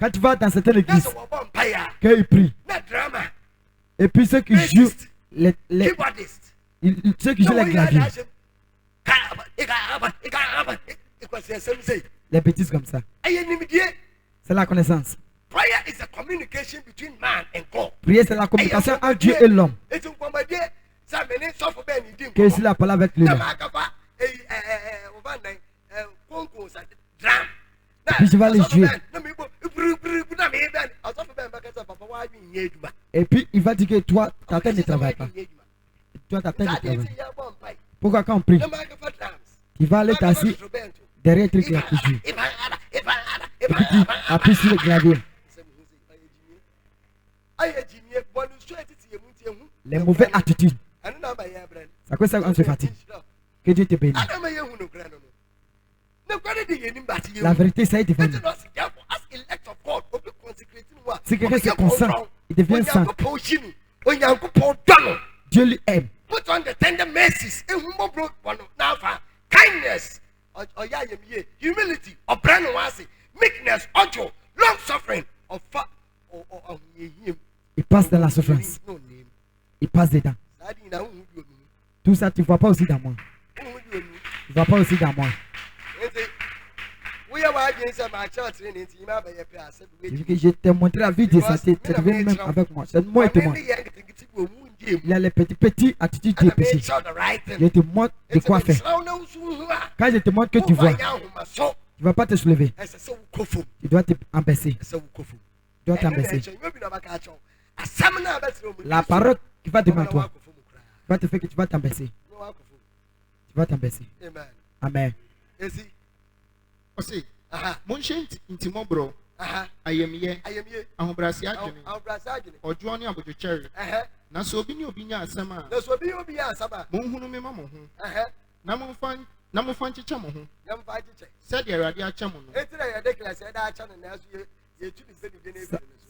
Quand tu vas dans certaines églises, qu'ils prient. Et puis ceux qui jouent ceux qui jouent les claviers. Les bêtises comme ça. C'est la connaissance. Prière, c'est la communication entre Dieu et l'homme. Que ici la parole avec lui. Puis je vais les jouer. Et puis il va dire que toi, ta tête ne travaille pas. Toi, ta tête ne travaille pas. Pourquoi quand on prie, il va aller t'asseoir derrière le truc là pour jouer. Et puis tu appuies sur le clavier. Les mauvaises attitudes. C'est quoi ça on se fatigue? Que Dieu te bénisse. La vérité, ça est devenu. Si quelqu'un se concentre, il devient saint. Dieu lui aime. Put on the tender mercies, kindness, humility, meekness, long suffering, il passe dans la souffrance. Il passe dedans. Tout ça, tu ne vois pas aussi dans moi. Tu ne vois pas aussi dans moi. Je t'ai montré la vie de santé. Tu devais même avec moi. C'est moi et toi. Il y a les petits attitudes de péché. Je te montre de quoi faire. Quand je te montre que tu vois, tu ne vas pas te soulever. Tu dois t'abaisser. Tu dois t'abaisser. La parole qui va devant toi va te faire que tu vas t'abaisser. Tu vas t'abaisser. Amen. Aussi, mon chien intimo bro. Ayemiye. Ahobrasi adwene. Ojuani abojo cherry. Na so obi ni obi nya asama. Mon hunu me ma mo ho. Na mo fan chicha mo ho. Said the radio acha mo no.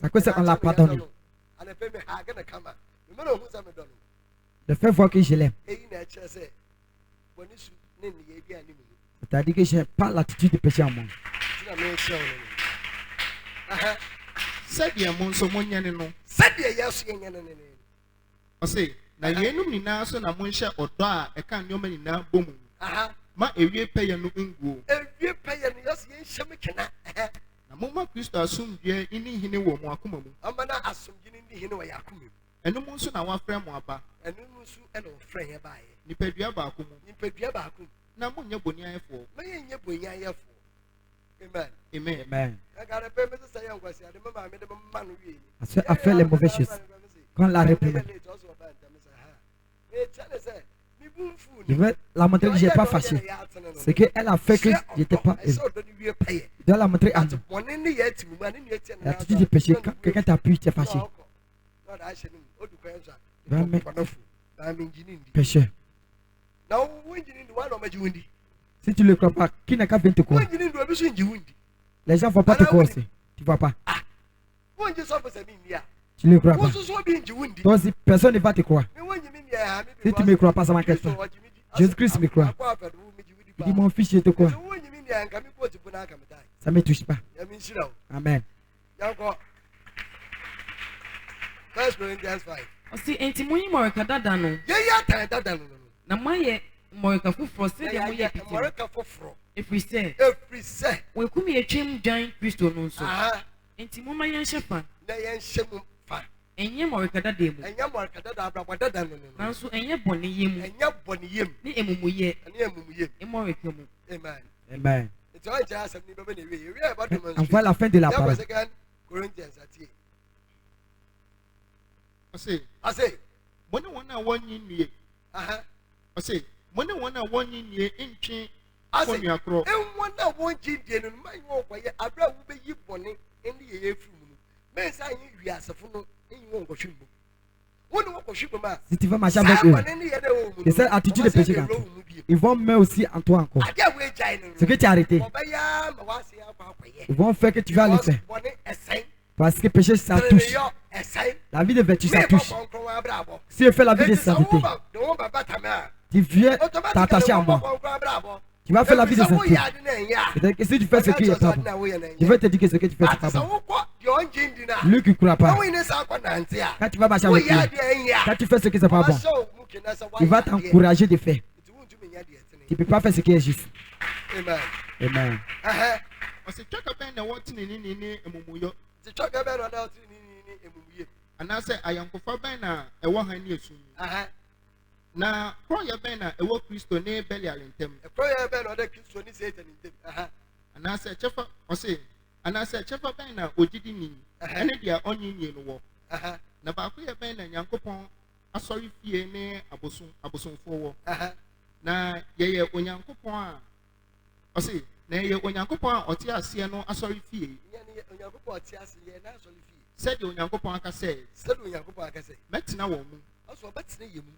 C'est quoi ça on l'a pardonné. Le fait voir que je l'aime. C'est-à-dire que je n'ai pas l'attitude de péché en moi. C'est bien mon somonia no. C'est bien yes yen. Ose na yenum ni na so na mo nhye odo a e kan nyoma ni na bomu. Ma ewie peye no nguo. Ewie peye no yes yen hyem kena. Na mo ma Kristo asomdue ini hine wo mo akoma mu. Amana asomdue ni hine wo yakoma mu. Enu mo nso na wa frɛ mo aba. Enu mo nso e no frɛ ye baaye. Nipadua ba akomu. Nipadua ba akomu. Na mo nya boni ayefo. Ma ye nya boni ayefo. Amen. Amen. Amen. A fait les mauvaises choses. Quand la réprimande. Je vais la montrer que je n'ai pas fâché. C'est qu'elle a fait que je n'étais pas. Je dois la montrer à nous. L'attitude du péché, quand quelqu'un t'appuie, tu es fâché. Péché. Si tu ne le crois pas, qui n'a qu'à venir te croire? Les gens ne vont pas te croire aussi. Tu ne vois pas. Tu ne le crois pas. Toi aussi, personne ne va te croire. Si tu ne me crois pas, ça m'inquiète pas. Jésus-Christ me croit. Il dit, mon fils, je te crois. Ça ne me touche pas. Amen. Ɔsi enti mo yi mɔrika dada no. Na mo ayɛ mɔrika foforɔ sɛdeɛ mo yɛ piti. Efiri sɛ. Wɔkum yɛ twɛm dwan Kristo no nso. Enti mo ma yɛn hyɛ fa. Ɛnyɛ mɔrika dada mu. Nanso ɛnyɛ bɔne yɛ mu. Ne emumuyɛ. Mɔrika mu. Amen. On voit la fin de la parole. I say, when you want to 1 year, I say, when you want to 1 year in chain, I say, and one that 1 year in my walk, I will be you born in the year from men saying you are Safuno, and you won't go shoot. Si tu veux marcher avec eux, et cette attitude de péché, ils vont mettre aussi en toi encore. Ce que tu as arrêté, ils vont faire que tu vas le faire. Parce que le péché, ça touche. La vie de vertu, ça touche. Si tu fais la vie de sainteté, tu viens t'attacher à moi. Tu vas faire la vie de sainteté. C'est-à-dire que si tu fais ce qui est pas bon, je vais te dire que ce que tu fais, c'est pas bon. Lui qui ne croit pas, quand tu vas marcher avec lui, quand tu fais ce qui n'est pas bon, il va t'encourager de faire. Tu ne peux pas faire ce qui est juste. Amen. And I say, I am for Bena, a 100 years. Now, Croya Bena, a work Christo near Belly Alintem. A prayer bell or the Christo is Satan in them. And I said, Cheffer, or say, and I said, Cheffer Bena, or did you and they are onion in the war. Nabakuya Bena, Yankopon, a sorry fear near Abosun forward. Now, ye, when Yankopon, or say, nay, when Yankopon or Tia Siano, a sorry fear. Said you Yankopon, I say, said you Yankopon, I say, Metina woman,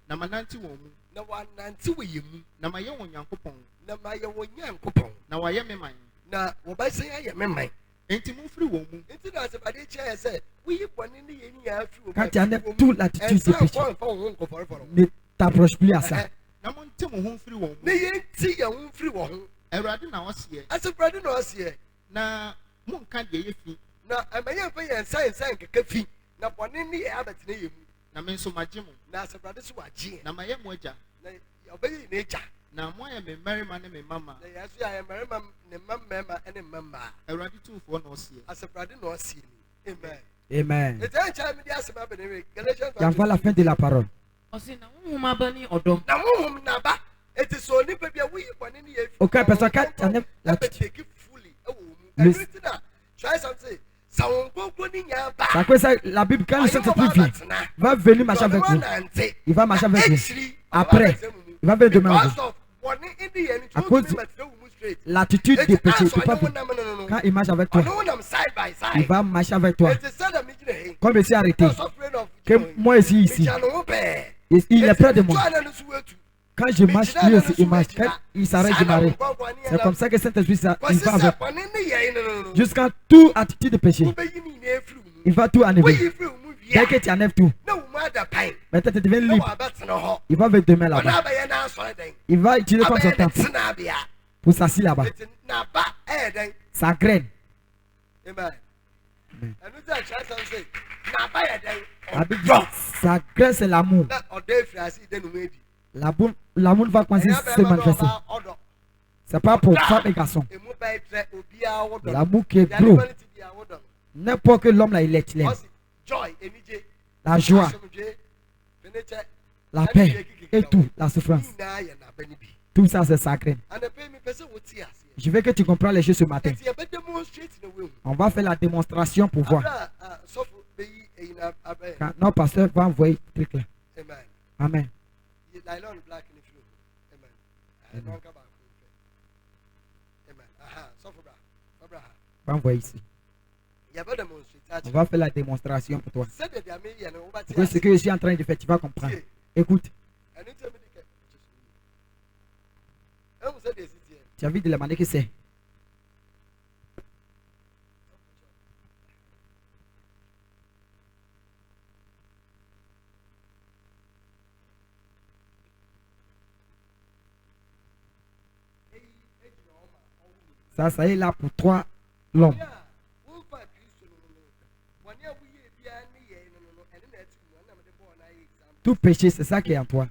na manante wɔ mu na wanante wɔ yɛ mu na mayɛ wɔ Nyankopɔn na mayɛ wɔ Nyankopɔn na wayɛ me man na wɔbɛsɛ ayɛ me man enti mumfiri wɔ mu enti na asɛbade kyerɛ sɛ woyi bɔne ne yɛ nyinaa firi wɔ mu Quand tu as toute l'attitude de péché, ne t'approche plus à ça. na monte mo ho mfiri wɔ mu ne yɛnti yɛn ho mfiri wɔ ho Awurade na ɔseɛ asɛbrade na ɔseɛ na monka deɛ yɛ fi na ɛmɛyɛ mfa yɛn nsa nkeka fi na bɔne ne yɛ abɛtena yɛ mu na me nso magye mo na asɛbrade so wagye na mayɛ mo agya na ɔbɛyɛ ne agya na moayɛ me mmarima ne me mama na yɛn so yɛ mmarima ne mmarima ne mmarima Awurade tumfoɔ na ɔseɛ asɛbrade na ɔseɛ ni amen Amen. ɛtɛ nkyɛn mi di asɛm abɛnɛwe Galatians Tu envoies la fin de la parole. na honhom aba ne ɔdɔ na honhom naba eti so nipa bi a woyi bɔne ne yɛ fi Aucun personne quand tu as ɛbɛteki fully ɛwɔ mu ɛnu ti na try something sa wɔn nkonkron ni nya ba ça cause ça, la Bible quand le Saint-Esprit vient, va venir marcher avec vous. Il va marcher avec vous. Après, il va venir demain avec vous. À cause de l'attitude des péchés, tu peux pas venir. Quand il marche avec toi, il va marcher avec toi. Comme il s'est arrêté, que moi ici, il est près de moi. Quand je marche, lui aussi il marche. Quand il s'arrête, je m'arrête. C'est comme ça que Saint-Esprit, il va avec. Jusqu'à toute attitude de péché, il va tout enlever. Dès que tu enlèves tout, maintenant tu deviens libre. Il va venir demain là-bas. Il va utiliser comme son temps pour s'asseoir là-bas. Sa graine. Sa graine, c'est l'amour. L'amour va commencer à se manifester. C'est pas pour femmes et garçons. L'amour qui est gros. N'importe quel homme là, il est. La joie, la paix et tout, la souffrance. Tout ça, c'est sacré. Je veux que tu comprennes les choses ce matin. On va faire la démonstration pour voir. Quand notre pasteur va envoyer très clair. Amen. Va envoyer ici. On va faire la démonstration pour toi. Parce que ce que je suis en train de faire, tu vas comprendre. Écoute. Tu as envie de le demander que c'est. Ça est là pour toi, l'homme. Tout péché, c'est ça qui est en toi.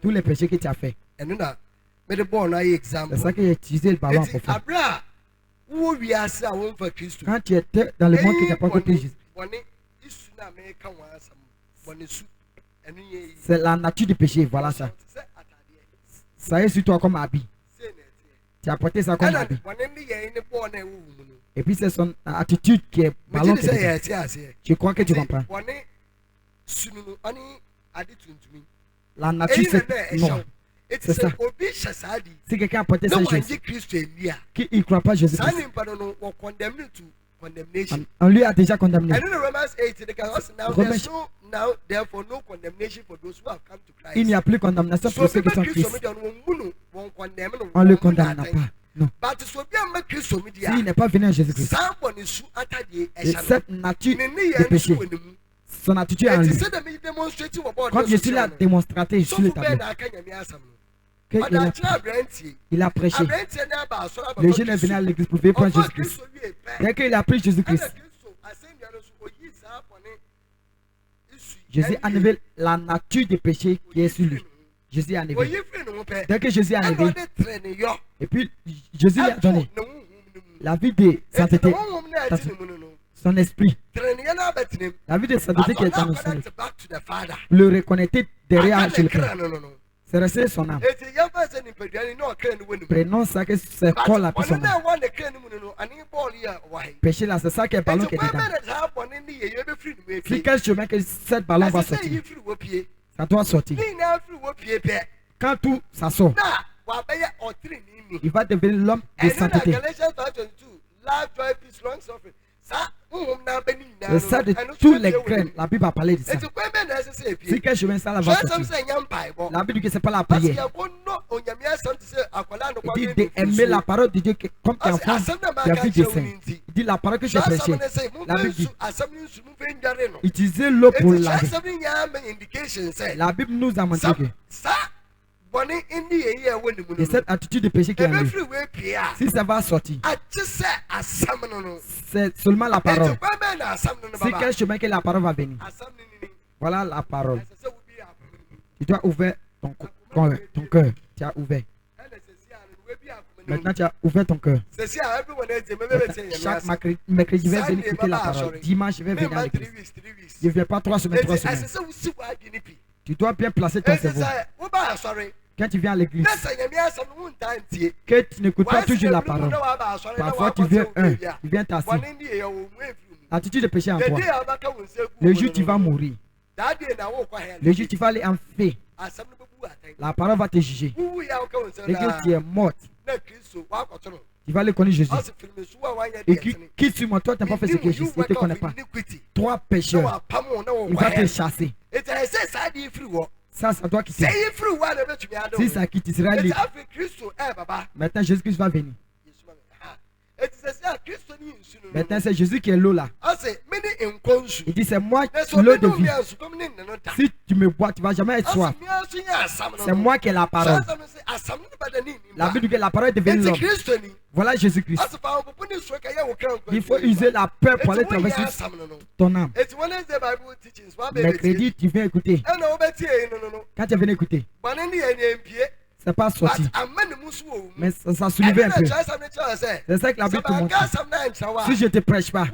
Tous les péchés que tu as fait. C'est ça qui a utilisé le ballon pour faire. Quand tu étais dans le monde qui n'a pas compris Jésus, c'est la nature du péché. Voilà ça. Ça est sur toi comme habit. Tu as porté ça comme habit. Et puis c'est son attitude qui est ballon. Je crois que tu comprends. La nature c'est non. C'est ça. Si quelqu'un a porté cette chose, qu'il ne croit pas Jésus-Christ, on lui a déjà condamné. Il n'y a plus de condamnation pour ceux qui sont Christ. On ne le condamne pas. Non. S'il n'est pas venu à Jésus-Christ, et cette nature de péché, son attitude en lui. Comme je suis là démonstrateur sur le tableau, il a prêché. Le jeune est venu à l'église pour venir prendre Jésus-Christ. Dès qu'il a pris Jésus-Christ, Jésus a enlevé la nature du péché qui est sur lui. Jésus a enlevé. Dès que Jésus a enlevé, et puis Jésus lui a donné la vie de sainteté, son esprit, la vie de sainteté qui est dans son esprit, le reconnecter derrière chez le Père. C'est resté son âme. Prenons ça que c'est quoi la personne. Péché là, c'est ça qui est ballon qui est dedans. Si quel chemin que cette ballon va sortir, ça doit sortir. Quand tout ça sort, il va devenir l'homme de sainteté. Le sel de tous les graines, la Bible a parlé de ça. Si quel chemin ça va sortir? La Bible dit que ce n'est pas la prière. Il dit d'aimer la parole de Dieu comme un enfant qui a vu des saints. Il dit la parole que j'ai prêchée. La Bible dit utilisez l'eau pour laver. La Bible nous a montré que et cette attitude de péché qui est en lui, si ça va sortir, c'est seulement la parole. C'est quel chemin que la parole va venir? Voilà la parole. Tu dois ouvrir ton cœur. Tu as ouvert. Maintenant, tu as ouvert ton cœur. Chaque mercredi, je vais venir écouter la parole. Dimanche, je vais venir à l'église. Je ne viens pas 3 semaines. Tu dois bien placer ton cerveau. Quand tu viens à l'église, que tu n'écoutes pas toujours la parole. Parfois, tu viens t'asseoir. L'attitude de péché en toi. Le jour tu vas mourir. Le jour tu vas aller en feu. La parole va te juger. Et que tu es morte. Tu vas aller connaître Jésus. Et qui sur moi, toi, tu n'as pas fait ce que Jésus ne te connaît pas. Toi, pécheur, il va te chasser. Ça doit quitter. Si ça quitte, il sera libre. Maintenant, Jésus-Christ va venir. Maintenant, c'est Jésus qui est l'eau là. Il dit, c'est moi l'eau de vie. Si tu me bois, tu ne vas jamais être soif. C'est moi qui ai la parole. La Bible dit que la parole est devenue l'homme. Voilà Jésus-Christ. Il faut user la peur pour aller traverser ton âme. Mercredi, tu viens écouter. Quand tu viens écouter, c'est pas sorti. Mais ça soulevait un peu. C'est ça que la Bible te montre. Si je ne te prêche pas, tu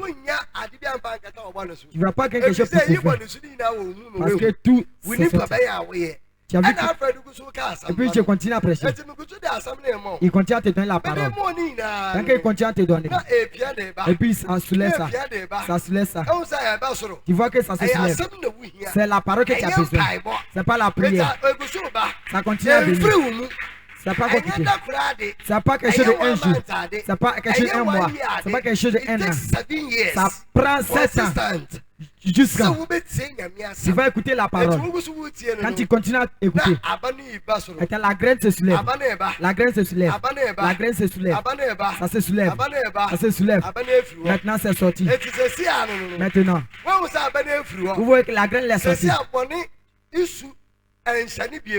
ne vas pas quelque chose pour faire. Parce que tout c'est sorti. Tu as vu que... Et puis tu continues à prêcher. Il continue à te donner la parole. Tant qu'il continue à te donner. Et puis ça soulève ça. Ça soulève ça. Tu vois que ça se soulève. C'est la parole que tu as besoin. C'est pas la prière. Ça continue à venir. C'est pas compliqué. C'est pas quelque chose de un jour. C'est pas quelque chose d'un mois. C'est pas quelque chose de un an. Ça prend 7 ans. Jusqu'à tu vas écouter la parole. Quand tu continues à écouter, la graine se soulève. La graine se soulève. La graine se soulève. Ça se soulève. Ça se soulève. Maintenant c'est sorti. Maintenant, vous voyez que la graine est sortie.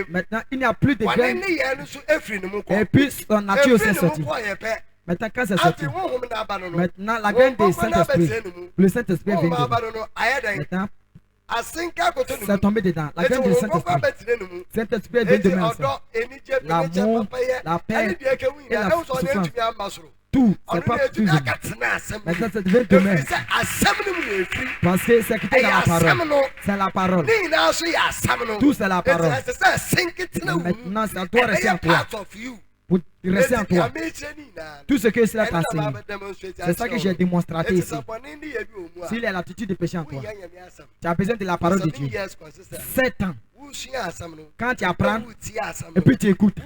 Maintenant, il n'y a plus de graines. Et puis son nature aussi est sortie. Maintenant, quand c'est sorti, maintenant la graine du Saint-Esprit, le Saint-Esprit est venu. Maintenant, c'est tombé dedans. La graine du Saint-Esprit. Saint-Esprit est venu de même. L'amour, la paix et la souffrance. Tout, c'est pas tout. Maintenant, c'est devenu de même. Parce que c'est quitté dans la parole. C'est la parole. Tout, c'est la parole. Maintenant, ça doit rester en toi. Pour rester en toi. Tout ce que cela t'a enseigné. C'est ça que j'ai démontré ici. S'il y a l'attitude de péché en toi, tu as besoin de la parole de Dieu. 7 ans. Quand tu apprends, et puis tu écoutes.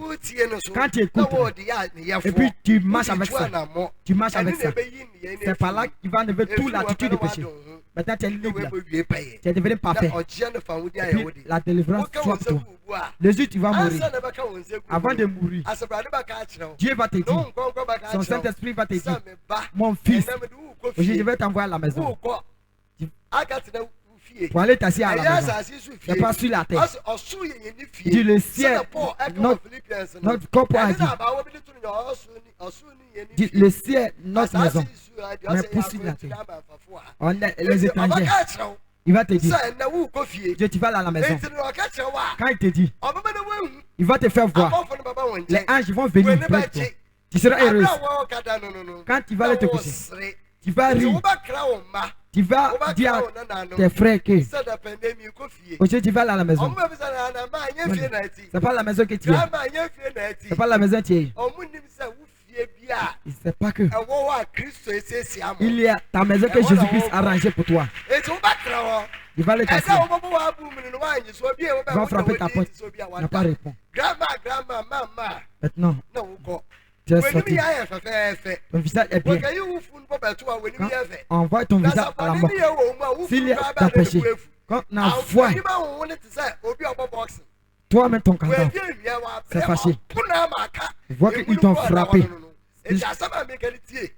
Quand tu écoutes, et puis tu marches avec ça. Tu marches avec ça. C'est par là qu'il va enlever toute l'attitude de péché. Maintenant tu es libre. Tu es devenu parfait. Et puis la délivrance soit pour toi. Le jour où tu vas mourir, avant de mourir, Dieu va te dire, son Saint-Esprit va te dire, mon fils, aujourd'hui je vais t'envoyer à la maison. Pour aller t'asseoir à la maison. C'est pas sur la terre. Il dit le ciel, notre corps a dit, le ciel, notre maison, mais pour sur la terre. On est les étrangers. Il va te dire, Dieu, tu vas aller à la maison. Quand il te dit, il va te faire voir. Les anges vont venir près de toi. Tu seras heureuse. Quand tu vas aller te coucher, tu vas rire. Tu vas dire à tes frères que aujourd'hui tu vas aller à la maison. C'est pas la maison que tu es. C'est pas la maison que tu es. Il ne sait pas que il y a ta maison que Jésus-Christ a arrangée pour toi. Il va le casser. Il va frapper ta porte. Il n'a pas répondu. Maintenant, Tu es sorti. Ton visage est bien. Envoie ton visage à la mort. S'il y a un péché, quand on envoie toi-même ton canton, c'est fâché. Vois qu'ils t'ont frappé.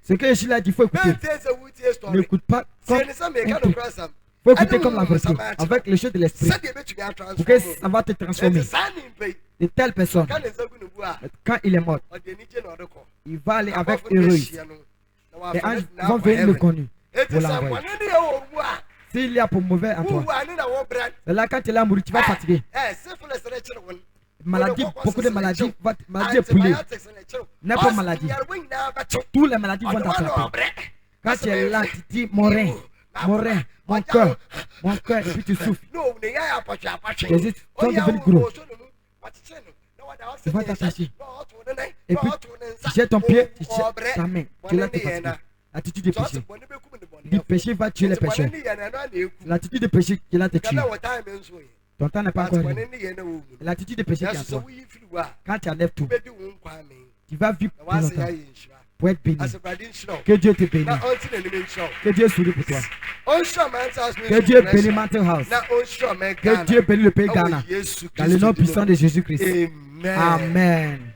Ce que Yeshua a dit, il faut écouter. N'écoute pas comme il faut écouter comme la vérité, avec les choses de l'esprit, pour que ça va te transformer. Une telle personne, quand il est mort, il va aller avec héroïsme. Les anges vont venir le connu pour l'envoyer. S'il y a pour mauvais en toi, c'est là quand tu es mouru, tu vas fatiguer. Maladie, beaucoup de maladies, maladie est poulée. N'importe maladie. Toutes les maladies vont t'attraper. Quand tu es là, tu dis mon rein, mon cœur, et puis tu souffles. Jésus, tu vas devenir gros. Tu vas t'attacher. Et puis, tu jettes ton pied, tu jettes ta main. Tu l'as fatigué. L'attitude de péché. Le péché va tuer les pécheurs. L'attitude de péché qui va te tuer. Ton temps n'est pas encore arrivé. L'attitude de péché qui est en toi. Quand tu enlèves tout, tu vas vivre plus longtemps. Pour être béni. Que Dieu te bénisse. Que Dieu sourie pour toi. Que Dieu bénisse Mountain House. Que Dieu bénisse le pays Ghana. Dans le nom puissant de Jésus-Christ. Amen.